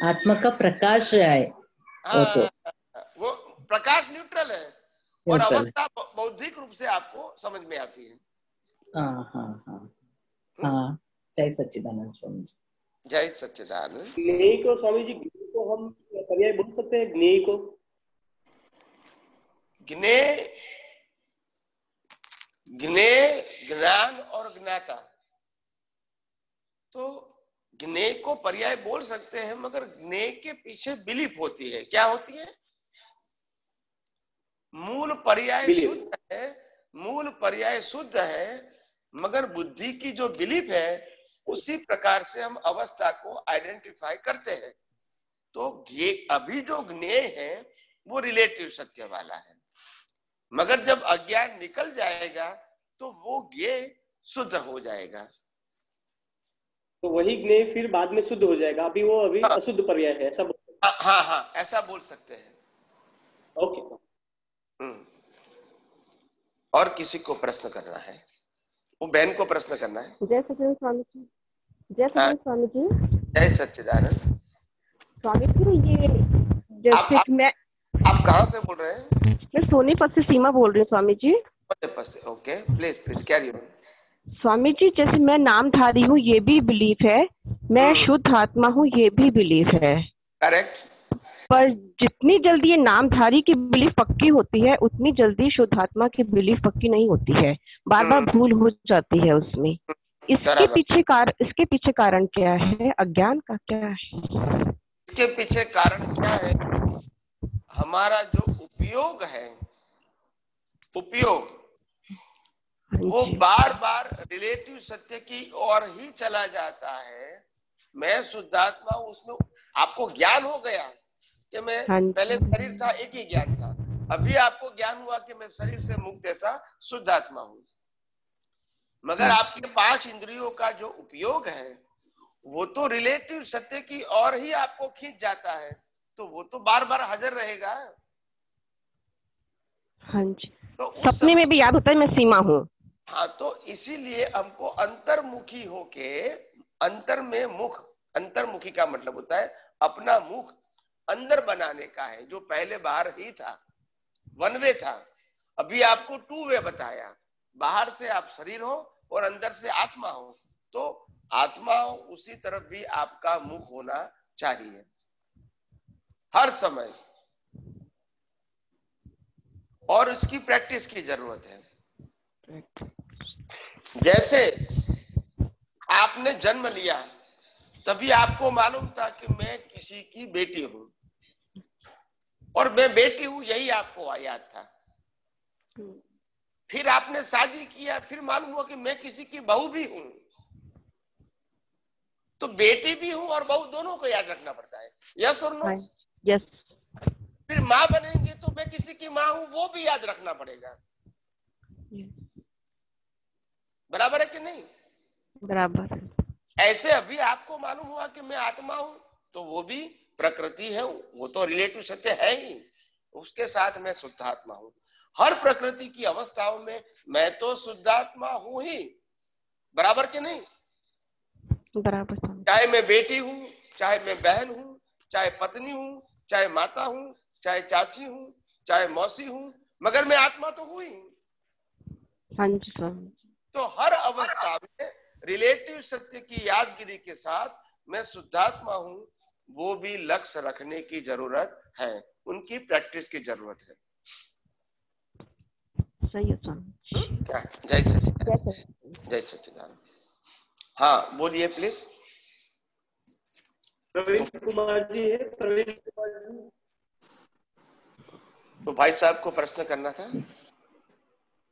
आत्मा का प्रकाश है। वो प्रकाश न्यूट्रल है, और अवस्था बौद्धिक रूप से आपको समझ में आती है। जय सच्चिदानंद स्वामी जी। जय सच्चिदानंद। ज्ञेय को स्वामी जी, ज्ञेय को हम पर्याय बोल सकते हैं? ज्ञेय को, ज्ञेय, ज्ञान और ज्ञाता। तो ज्ञेय को पर्याय बोल सकते हैं, मगर ज्ञेय के पीछे बिलीफ होती है। क्या होती है? मूल पर्याय शुद्ध है, मूल पर्याय शुद्ध है, मगर बुद्धि की जो बिलीफ है, उसी प्रकार से हम अवस्था को आइडेंटिफाई करते हैं। तो अभी जो ज्ञेय है वो रिलेटिव सत्य वाला है। मगर जब अज्ञान निकल जाएगा तो वो ज्ञेय शुद्ध हो जाएगा। तो वही ज्ञेय फिर बाद में शुद्ध हो जाएगा। अभी वो अशुद्ध पर्याय है, ऐसा? हाँ, ऐसा बोल सकते हैं। ओके। और किसी को प्रश्न करना है? वो बहन को प्रश्न करना है। जय सच्चिदानंद स्वामी जी। जय सच्चिदानंद स्वामी जी। जय सच्चिदानंद स्वामी जी। ये जैसे मैं आप आप कहाँ से बोल रहे हैं? मैं सोनीपत से सीमा बोल रही हूँ स्वामी जी। सोनीपत से, okay, please please carry on. Swami ji, जैसे मैं नामधारी हूँ ये भी बिलीफ है, मैं शुद्ध आत्मा हूँ ये भी बिलीफ है। करेक्ट। पर जितनी जल्दी ये नामधारी की बिलीफ पक्की होती है उतनी जल्दी शुद्ध आत्मा की बिलीफ पक्की नहीं होती है, बार बार भूल हो जाती है उसमें। इसके पीछे कारण क्या है? अज्ञान का क्या है? इसके पीछे कारण क्या है? हमारा जो उपयोग है, उपयोग वो बार बार रिलेटिव सत्य की ओर ही चला जाता है। मैं शुद्धात्मा हूं, उसमें आपको ज्ञान हो गया कि मैं पहले शरीर था, एक ही ज्ञान था। अभी आपको ज्ञान हुआ कि मैं शरीर से मुक्त ऐसा शुद्धात्मा हूं, मगर आपके 5 इंद्रियों का जो उपयोग है वो तो रिलेटिव सत्य की ओर ही आपको खींच जाता है, तो वो तो बार बार हाजिर रहेगा। हाँ जी, तो सपने में भी याद होता है मैं सीमा हूँ। हाँ, तो इसीलिए हमको अंतर्मुखी होके, अंतर्मुखी का मतलब होता है अपना मुख अंदर बनाने का है, जो पहले बाहर ही था, वन वे था। अभी आपको 2 वे बताया, बाहर से आप शरीर हो और अंदर से आत्मा हो, तो आत्मा हो उसी तरफ भी आपका मुख होना चाहिए हर समय, और उसकी प्रैक्टिस की जरूरत है। जैसे आपने जन्म लिया, तभी आपको मालूम था कि मैं किसी की बेटी हूं, और मैं बेटी हूं यही आपको याद था। फिर आपने शादी किया, फिर मालूम हुआ कि मैं किसी की बहू भी हूं, तो बेटी भी हूं और बहू दोनों को याद रखना पड़ता है। यस और नो? यस। फिर माँ बनेंगे तो मैं किसी की माँ हूं, वो भी याद रखना पड़ेगा। बराबर है कि नहीं? बराबर। ऐसे अभी आपको मालूम हुआ कि मैं आत्मा हूं, तो वो भी प्रकृति है, वो तो रिलेटिव सत्य है ही, उसके साथ मैं शुद्धात्मा हूं। हर प्रकृति की अवस्थाओं में मैं तो शुद्धात्मा हूं ही, बराबर कि नहीं? बराबर। चाहे मैं बेटी हूं, चाहे मैं बहन हूं, चाहे पत्नी हूं, चाहे माता हूं, चाहे चाची हूं, चाहे मौसी हूं, मगर मैं आत्मा तो हूं ही। हाँ जी स्वामी। तो हर अवस्था में रिलेटिव सत्य की यादगिरी के साथ मैं शुद्धात्मा हूं, वो भी लक्ष्य रखने की जरूरत है, उनकी प्रैक्टिस की जरूरत है। सही है स्वामी। जय सच्चिदानंद, जय सच्चिदानंद। हाँ बोलिए प्लीज। प्रवीण कुमार जी है, प्रवीण कुमार जी। तो भाई साहब को प्रश्न करना था।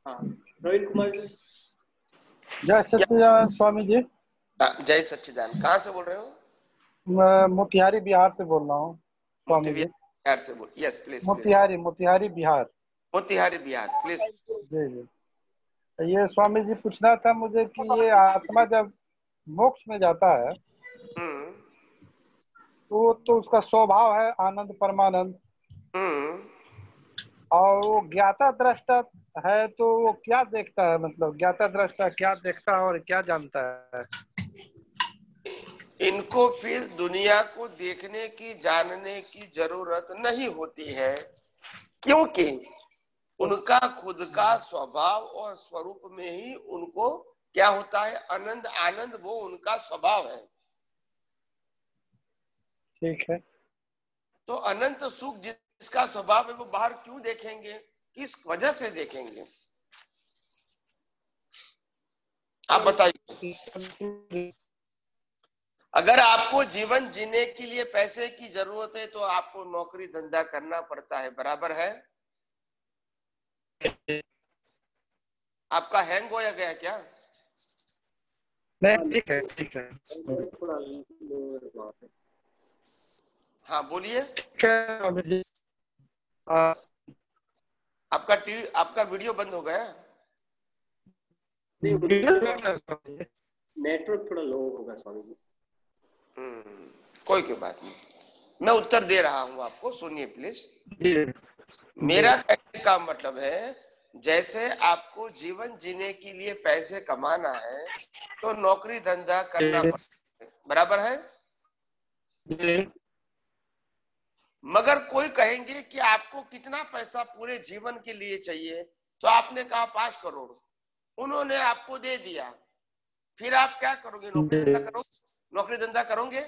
हाँ प्रवीण कुमार जी। जय सच्चिदानंद स्वामी जी। जय सच्चिदानंद। कहाँ से बोल रहे हो? मैं मोतिहारी बिहार से बोल रहा हूँ स्वामी जी। बिहार से बोल। Yes please. Motihari Bihar. Motihari Bihar, please. जी जी। ये स्वामी जी पूछना था मुझे कि ये आत्मा जब मोक्ष में जाता है तो उसका स्वभाव है आनंद परमानंद, और वो ज्ञाता दृष्टा है, तो वो क्या देखता है? मतलब ज्ञाता दृष्टा क्या देखता है और क्या जानता है? इनको फिर दुनिया को देखने की, जानने की जरूरत नहीं होती है, क्योंकि उनका खुद का स्वभाव और स्वरूप में ही उनको क्या होता है? आनंद। आनंद वो उनका स्वभाव है। ठीक है। तो अनंत सुख जिसका स्वभाव है, वो बाहर क्यों देखेंगे? किस वजह से देखेंगे? आप बताइए। अगर आपको जीवन जीने के लिए पैसे की जरूरत है तो आपको नौकरी धंधा करना पड़ता है, बराबर है? आपका हैंग हो गया क्या? नहीं, ठीक है ठीक है। हाँ बोलिए। आपका वीडियो बंद हो गया? नेटवर्क थोड़ा लो होगा स्वामी जी। कोई बात नहीं, मैं उत्तर दे रहा हूं आपको, सुनिए प्लीज। मेरा कहने का मतलब है, जैसे आपको जीवन जीने के लिए पैसे कमाना है तो नौकरी धंधा करना पड़ता है, बराबर है? मगर कोई कहेंगे कि आपको कितना पैसा पूरे जीवन के लिए चाहिए, तो आपने कहा 5 करोड़, उन्होंने आपको दे दिया, फिर आप क्या करोगे? नौकरी धंधा करोगे? नौकरी धंधा करोगे?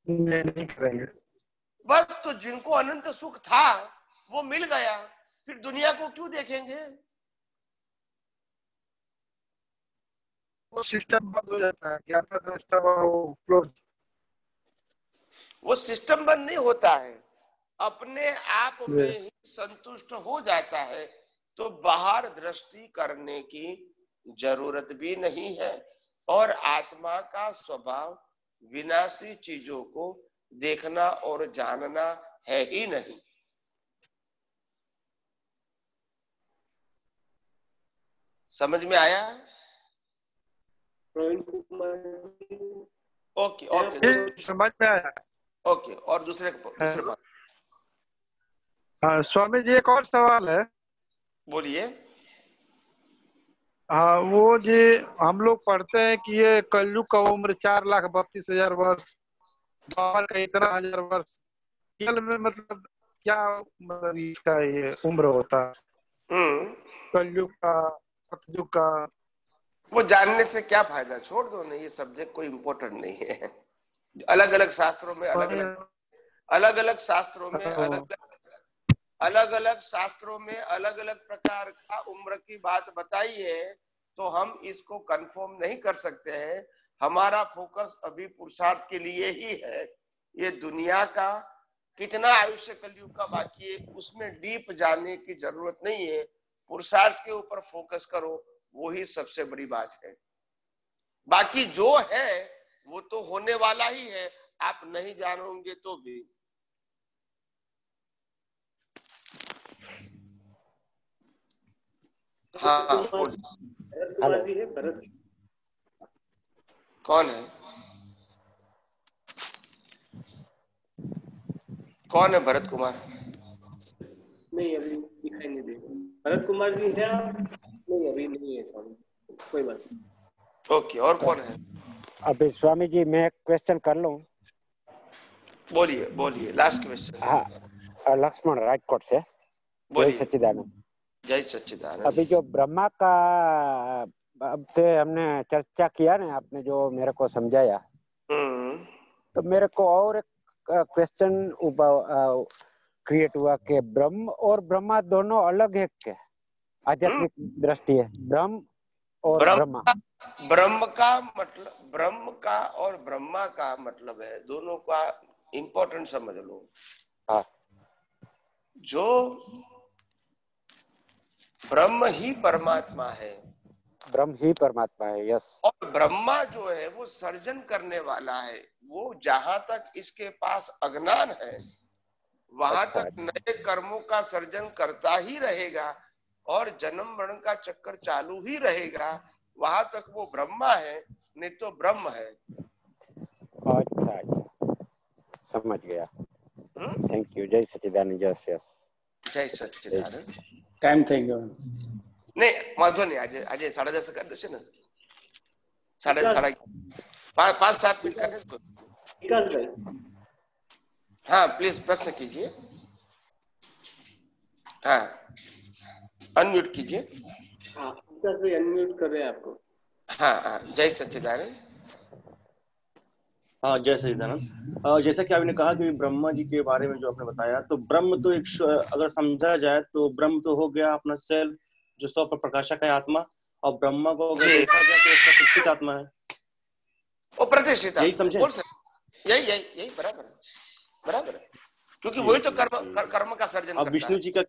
नहीं करेंगे। बस, तो जिनको अनंत सुख था वो मिल गया, फिर दुनिया को क्यों देखेंगे? वो सिस्टम बंद हो जाता है, ज्ञाता दृष्टा वो क्लोज। वो सिस्टम बंद नहीं होता है, अपने आप में ही संतुष्ट हो जाता है, तो बाहर दृष्टि करने की जरूरत भी नहीं है। और आत्मा का स्वभाव विनाशी चीजों को देखना और जानना है ही नहीं। समझ में आया? ओके ओके, समझ में आया। ओके, और दूसरे बात। हाँ स्वामी जी, एक और सवाल है। बोलिए। हाँ, वो जी हम लोग पढ़ते हैं कि ये कलयुग का उम्र 4,32,000 वर्ष, द्वापर का इतना 1000 वर्ष। रियल में मतलब क्या मतलब इसका ये उम्र होता है कलयुग का, सतयुग का? वो जानने से क्या फायदा, छोड़ दो ना, ये सब्जेक्ट कोई इम्पोर्टेंट नहीं है। अलग अलग शास्त्रों में अलग अलग शास्त्रों में अलग अलग प्रकार का उम्र की बात बताई है, तो हम इसको कंफर्म नहीं कर सकते हैं। हमारा फोकस अभी पुरुषार्थ के लिए ही है। ये दुनिया का कितना आयुष्य कलयुग का बाकी है उसमें डीप जाने की जरूरत नहीं है। पुरुषार्थ के ऊपर फोकस करो, वो ही सबसे बड़ी बात है। बाकी जो है वो तो होने वाला ही है, आप नहीं जानोगे तो भी। हाँ, कुमार जी है, भरत। कौन है? कौन है भरत कुमार? नहीं, अभी दिखाई नहीं दे। भरत कुमार जी है आप? नहीं, अभी नहीं है स्वामी, कोई बात नहीं। ओके, और कौन है? अभी स्वामी जी मैं एक क्वेश्चन कर लूं? बोलिए बोलिए, लास्ट क्वेश्चन। हाँ, लक्ष्मण राजकोट से। बोलिए। सच्चिदानंद। जय सच्चिदानंद। अभी जो ब्रह्मा का अब से हमने चर्चा किया ना, आपने जो मेरे को समझाया, तो मेरे को और एक क्वेश्चन क्रिएट हुआ कि ब्रह्म और ब्रह्मा दोनों अलग है क्या? आध्यात्मिक दृष्टि है ब्रह्म और ब्रह्मा। ब्रह्म का मतलब, ब्रह्म का और ब्रह्मा का मतलब है, दोनों का इंपॉर्टेंट समझ लो। हाँ। जो ब्रह्म ही परमात्मा है, ब्रह्म ही परमात्मा है, यस। और ब्रह्मा जो है वो सर्जन करने वाला है। वो जहां तक इसके पास अज्ञान है वहां तक नए कर्मों का सर्जन करता ही रहेगा और जन्म मरण का चक्कर चालू ही रहेगा। वहां तक वो ब्रह्मा है, नहीं तो ब्रह्म है। अच्छा, समझ गया। Thank you. जय सच्चिदानंद। यस यस, जय सच्चिदानंद। टाइम થઈ ગયો नहीं वांधो नहीं, आज 10:30 कर दो ना, 5-7 मिनट करने दो। विकास भाई, हाँ प्लीज प्रश्न कीजिए। हाँ, अनम्यूट कीजिए। हाँ विकास भाई अनम्यूट कर रहे हैं आपको। हाँ हाँ, जय सच्चिदानंद। हाँ जय सच्चिदानंद। जैसा कि आपने कहा कि ब्रह्मा जी के बारे में जो आपने बताया, तो ब्रह्म तो एक, अगर समझा जाए तो ब्रह्म तो हो गया अपना सेल्फ जो स्व प्रकाशक है आत्मा, और ब्रह्मा को अगर देखा जाए तो उसका प्रतिष्ठित आत्मा है, वो प्रतिष्ठित। यही समझे? यही बराबर है, क्योंकि वही तो कर्म का सर्जन अब विष्णु जी का,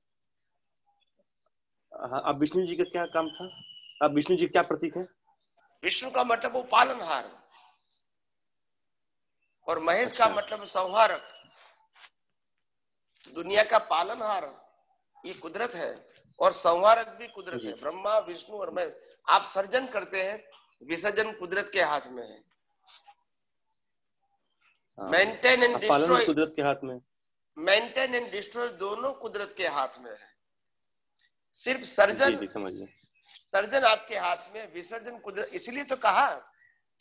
हाँ, अब विष्णु जी का क्या काम था? अब विष्णु जी क्या प्रतीक है? विष्णु का मतलब वो पालनहार, और महेश का मतलब संहारक। तो दुनिया का पालनहार ये कुदरत है, और संहारक भी कुदरत है। ब्रह्मा विष्णु और महेश, आप सर्जन करते हैं, विसर्जन कुदरत के हाथ में है। मेंटेन एंड डिस्ट्रॉय कुदरत के हाथ में, मेंटेन एंड डिस्ट्रॉय दोनों कुदरत के हाथ में है। सिर्फ सर्जन, सर्जन आपके हाथ में, विसर्जन कुदरत। इसलिए तो कहा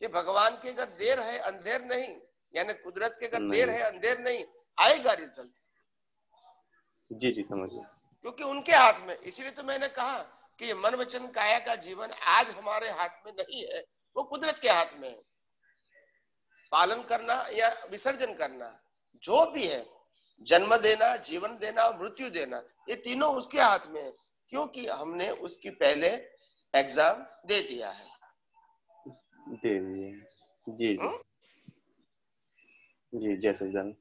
कि भगवान के अगर देर है अंधेर नहीं, यानी कुदरत के अगर देर है अंधेर नहीं, आएगा रिजल्ट। जी जी समझ गया। क्योंकि उनके हाथ में, इसीलिए तो मैंने कहा कि मन वचन काया का जीवन आज हमारे हाथ में नहीं है, वो कुदरत के हाथ में है। पालन करना या विसर्जन करना जो भी है, जन्म देना, जीवन देना और मृत्यु देना, ये तीनों उसके हाथ में है, क्योंकि हमने उसकी पहले एग्जाम दे दिया है। दे दिया। जी जी जी, जय सच्चिदानंद।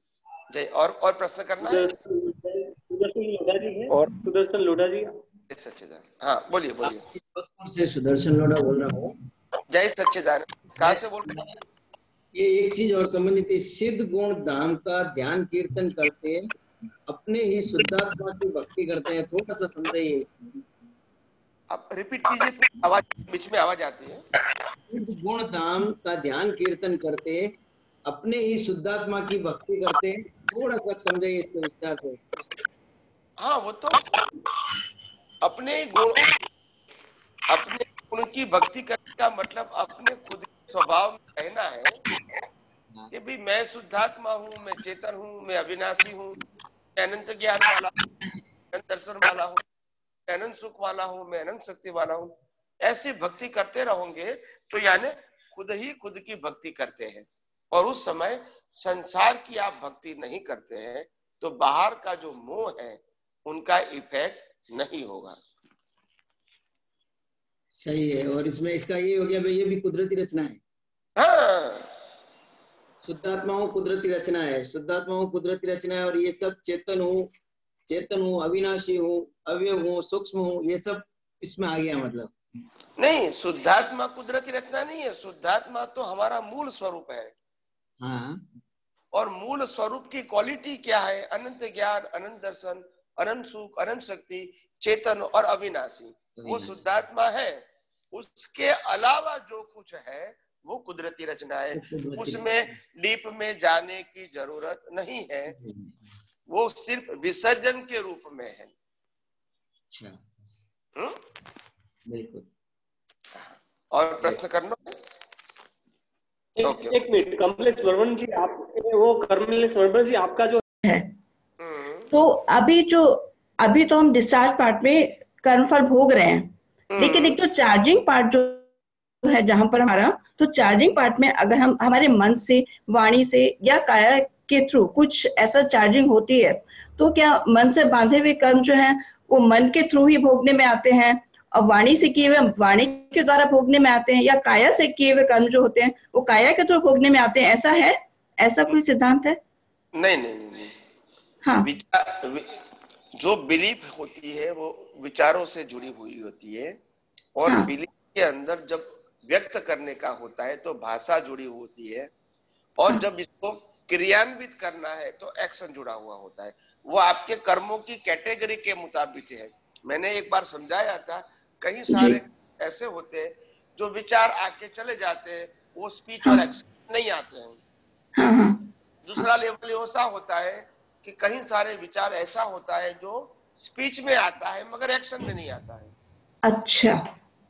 जय। और प्रश्न करना है? सुदर्शन लोढ़ा जी है। और सुदर्शन लोढ़ा जी। जय सच्चिदानंद। हाँ बोलिए बोलिए। से सुदर्शन लोढ़ा बोल रहा हूँ। जय सच्चिदानंद। कहाँ से बोल रहे हैं? ये एक चीज और संबंधित है, सिद्ध गुण धाम का ध्यान कीर्तन करते अपने ही शुद्धात्मा की भक्ति करते हैं, थोड़ा सा समझाइए। आप रिपीट कीजिए, आवाज बीच में आवाज आती है। सिद्ध गुण धाम का ध्यान कीर्तन करते अपने ही शुद्धात्मा की भक्ति करते हैं, थोड़ा सा समझाइए इसको विस्तार से। हाँ, वो तो अपने गुण की भक्ति करने का मतलब अपने खुद के स्वभाव में रहना है कि भी मैं शुद्धात्मा हूँ, मैं चेतन हूँ, मैं अविनाशी हूँ, मैं अनंत ज्ञान वाला, अनंत दर्शन वाला हूँ, मैं अनंत सुख वाला हूँ, मैं अनंत शक्ति वाला हूँ। ऐसी भक्ति करते रहोगे तो यानी खुद ही खुद की भक्ति करते हैं, और उस समय संसार की आप भक्ति नहीं करते हैं तो बाहर का जो मोह है उनका इफेक्ट नहीं होगा। सही है। और इसमें इसका ये हो गया भाई, ये भी कुदरती रचना है। हाँ, शुद्धात्माओं कुदरती रचना है, शुद्धात्माओं कुदरती रचना है। और ये सब चेतन हूँ, अविनाशी हूँ, अवयव हूँ, सूक्ष्म हूँ, ये सब इसमें आ गया। मतलब नहीं, शुद्धात्मा कुदरती रचना नहीं है, शुद्धात्मा तो हमारा मूल स्वरूप है। हाँ। और मूल स्वरूप की क्वालिटी क्या है? अनंत ज्ञान, अनंत दर्शन, अनंत सुख, अनंत शक्ति, चेतन और अविनाशी, वो शुद्धात्मा है। उसके अलावा जो कुछ है वो कुदरती रचना है, उसमें डीप में जाने की जरूरत नहीं है, वो सिर्फ विसर्जन के रूप में है। अच्छा, बिल्कुल। और प्रश्न करना है? एक मिनट, कमलेश वर्मन जी, आप कमलेश वर्मन जी आपका जो है, तो अभी तो हम डिस्चार्ज पार्ट में कर्मफल भोग रहे हैं, लेकिन एक जो चार्जिंग पार्ट जो है जहां पर हमारा, तो चार्जिंग पार्ट में अगर हम हमारे मन से, वाणी से या काया के थ्रू कुछ ऐसा चार्जिंग होती है, तो क्या मन से बांधे हुए कर्म जो है वो मन के थ्रू ही भोगने में आते हैं, और वाणी से किए हुए वाणी के द्वारा भोगने में आते हैं, या काया से किए हुए कर्म जो होते हैं वो काया के थ्रू भोगने में आते हैं? ऐसा है? ऐसा कोई सिद्धांत है? नहीं। हाँ, जो बिलीफ होती है वो विचारों से जुड़ी हुई होती है, और हाँ। बिलीफ के अंदर जब व्यक्त करने का होता है तो भाषा जुड़ी होती है, और हाँ। जब इसको क्रियान्वित करना है तो एक्शन जुड़ा हुआ होता है। वो आपके कर्मों की कैटेगरी के मुताबिक है। मैंने एक बार समझाया था, कई सारे ऐसे होते हैं जो विचार आके चले जाते हैं, वो स्पीच और एक्शन नहीं आते हैं। दूसरा लेवल ऐसा होता है कि कई सारे विचार ऐसा होता है जो स्पीच में आता है मगर एक्शन में नहीं आता है। अच्छा।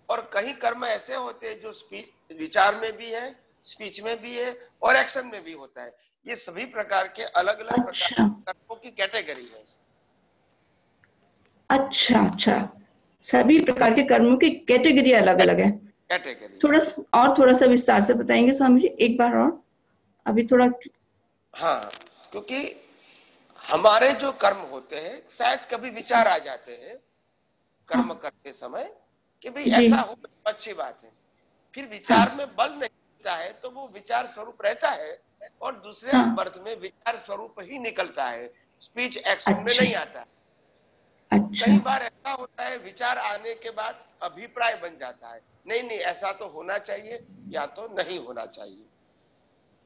और कई कर्म ऐसे होते हैं जो स्पीच विचार में भी है, स्पीच में भी है और एक्शन में भी होता है। ये सभी प्रकार के अलग अलग प्रकार के कर्मों की कैटेगरी है। अच्छा, सभी प्रकार के कर्मों की कैटेगरी अलग अलग है। थोड़ा सा विस्तार से बताएंगे स्वामी जी एक बार और? अभी थोड़ा। हाँ, क्योंकि हमारे जो कर्म होते हैं, शायद कभी विचार आ जाते हैं कर्म करते समय कि भाई ऐसा हो, अच्छी बात है, फिर विचार में बल नहीं होता है तो वो विचार स्वरूप रहता है, और दूसरे अर्थ में विचार स्वरूप ही निकलता है, स्पीच एक्शन में नहीं आता। कई बार ऐसा होता है विचार आने के बाद अभिप्राय बन जाता है, नहीं ऐसा तो होना चाहिए या तो नहीं होना चाहिए,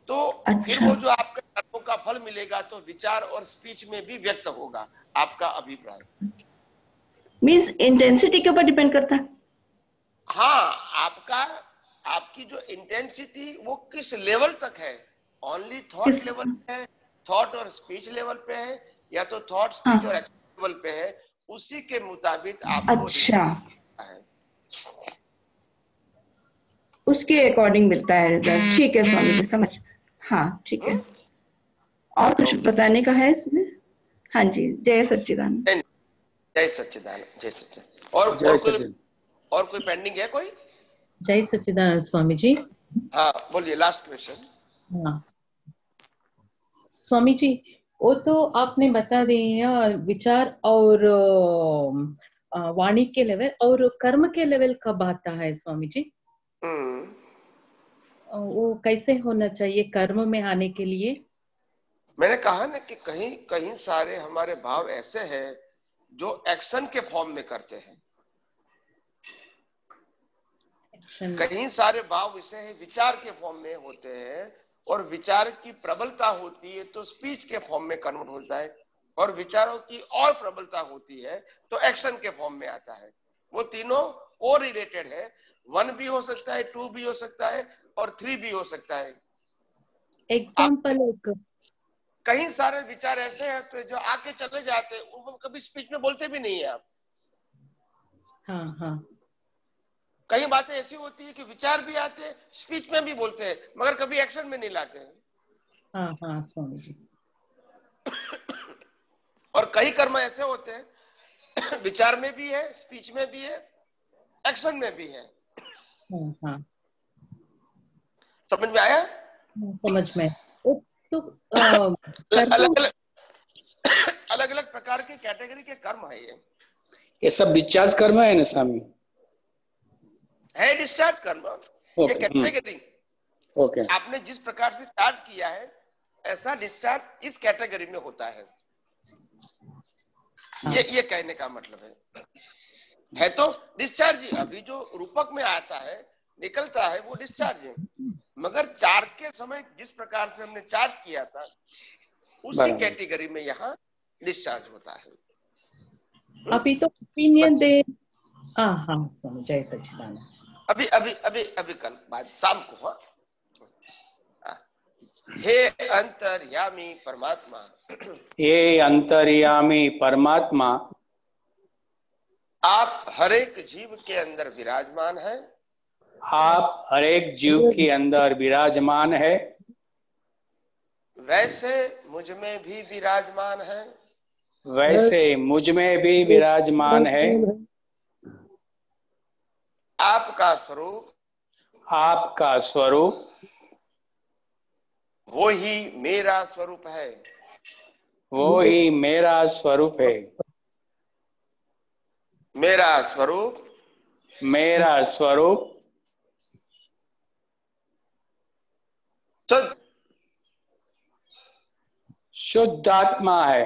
तो फिर वो जो आपके कर्मों का फल मिलेगा तो विचार और स्पीच में भी व्यक्त होगा आपका अभिप्राय। मींस इंटेंसिटी के ऊपर डिपेंड करता है। हाँ, आपकी जो इंटेंसिटी वो किस लेवल तक है, ओनली थॉट लेवल पे है, थॉट और स्पीच लेवल पे है, या तो थॉट स्पीच और एक्शन लेवल पे है, उसी के मुताबिक आपको है, उसके अकॉर्डिंग मिलता है रिजल्ट। ठीक है स्वामी जी, समझ। हाँ ठीक है। और कुछ बताने का है इसमें? हाँ जी, जय सच्चिदानंद। जय सच्चिदानंद, जय सच्चिदानंद। और कोई पेंडिंग है कोई? जय सच्चिदानंद स्वामी जी। हाँ बोलिए, लास्ट क्वेश्चन। हाँ स्वामी जी, वो तो आपने बता दिया विचार और वाणी के लेवल, और कर्म के लेवल कब आता है स्वामी जी? वो कैसे होना चाहिए कर्म में आने के लिए? मैंने कहा ना कि कहीं कहीं सारे हमारे भाव ऐसे हैं जो एक्शन के फॉर्म में करते हैं, कहीं सारे भाव ऐसे हैं विचार के फॉर्म में होते हैं, और विचार की प्रबलता होती है तो स्पीच के फॉर्म में कन्वर्ट होता है, और विचारों की और प्रबलता होती है तो एक्शन के फॉर्म में आता है। वो तीनों को रिलेटेड है, 1 भी हो सकता है, 2 भी हो सकता है, और 3 भी हो सकता है। एग्जाम्पल कहीं सारे विचार ऐसे हैं तो जो आके चले जाते हैं, वो कभी स्पीच में बोलते भी नहीं है आप। हाँ हाँ। कई बातें ऐसी होती है कि विचार भी आते हैं, स्पीच में भी बोलते हैं, मगर कभी एक्शन में नहीं लाते हैं। हाँ हाँ स्वामी जी। और कई कर्म ऐसे होते हैं विचार में भी है, स्पीच में भी है, एक्शन में भी है। हाँ हाँ समझ में आया? समझ में। तो अलग अलग प्रकार के कैटेगरी के कर्म है ये सब डिस्चार्ज कर्म है ना स्वामी? है डिस्चार्ज कर्म, ये कैटेगरी। ओके। आपने जिस प्रकार से चार्ज किया है ऐसा डिस्चार्ज इस कैटेगरी में होता है। ये कहने का मतलब है तो डिस्चार्ज ही। अभी जो रूपक में आता है निकलता है वो डिस्चार्ज है, मगर चार्ज के समय जिस प्रकार से हमने चार्ज किया था उसी कैटेगरी में यहाँ डिस्चार्ज होता है। अभी तो ओपिनियन दे। हाँ स्वामी, जय सच्चिदानंद। अभी अभी अभी अभी कल बाद शाम को। हाँ, हे अंतर्यामी परमात्मा, हे अंतर्यामी परमात्मा, आप हर एक जीव के अंदर विराजमान है। आप हर एक जीव के अंदर विराजमान है। वैसे मुझ में भी विराजमान है। वैसे मुझ में भी विराजमान है। आपका स्वरूप, आपका स्वरूप वो ही मेरा स्वरूप है। वो ही मेरा स्वरूप है। मेरा स्वरूप, मेरा स्वरूप शुद्ध आत्मा है।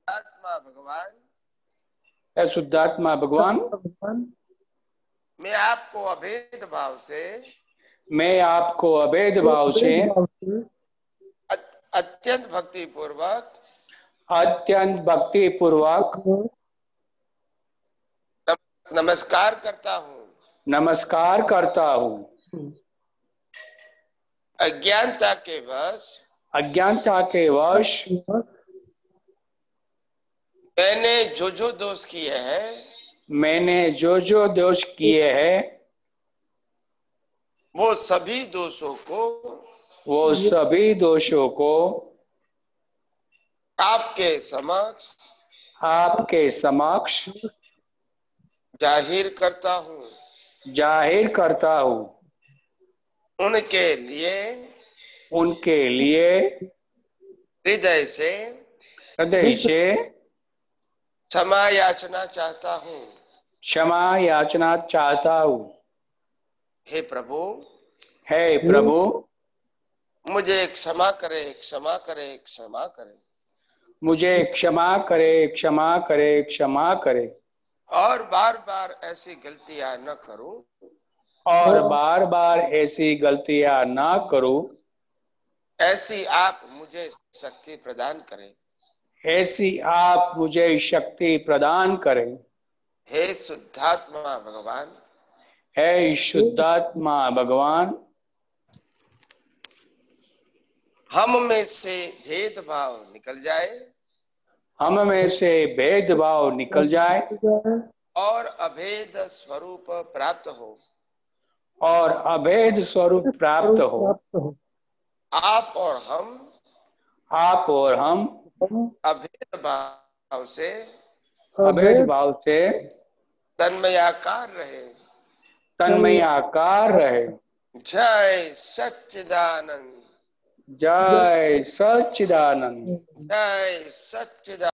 आत्मा भगवान, शुद्धात्मा भगवान, मैं आपको अभेद भाव से, मैं आपको अभेद भाव से अत्यंत भक्ति पूर्वक, अत्यंत भक्ति पूर्वक नमस्कार करता हूँ। नमस्कार करता हूँ। अज्ञानता के वश, अज्ञानता के वश मैंने जो जो दोष किए हैं, मैंने जो जो दोष किए हैं, वो सभी दोषों को, वो सभी दोषों को आपके समक्ष, आपके समक्ष जाहिर करता हूँ। जाहिर करता हूँ। उनके लिए, उनके लिए हृदय से क्षमा याचना चाहता हूँ। क्षमा याचना चाहता हूँ। हे प्रभु, हे प्रभु, मुझे क्षमा करे, क्षमा करे, क्षमा करे। मुझे क्षमा करे, क्षमा करे, क्षमा करे। और बार बार ऐसी गलतियां न करूं। और बार बार ऐसी गलतियां ना करूं। ऐसी आप मुझे शक्ति प्रदान करें। ऐसी आप मुझे शक्ति प्रदान करें। हे शुद्धात्मा भगवान, हे शुद्धात्मा भगवान, हम में से भेदभाव निकल जाए। हम में से भेदभाव निकल जाए और अभेद स्वरूप प्राप्त हो। और अभेद स्वरूप प्राप्त हो। आप और हम अभेद भाव से तन्मयाकार रहे। जय सच्चिदानंद। जय सच्चिदानंद। जय सच्चिदानंद।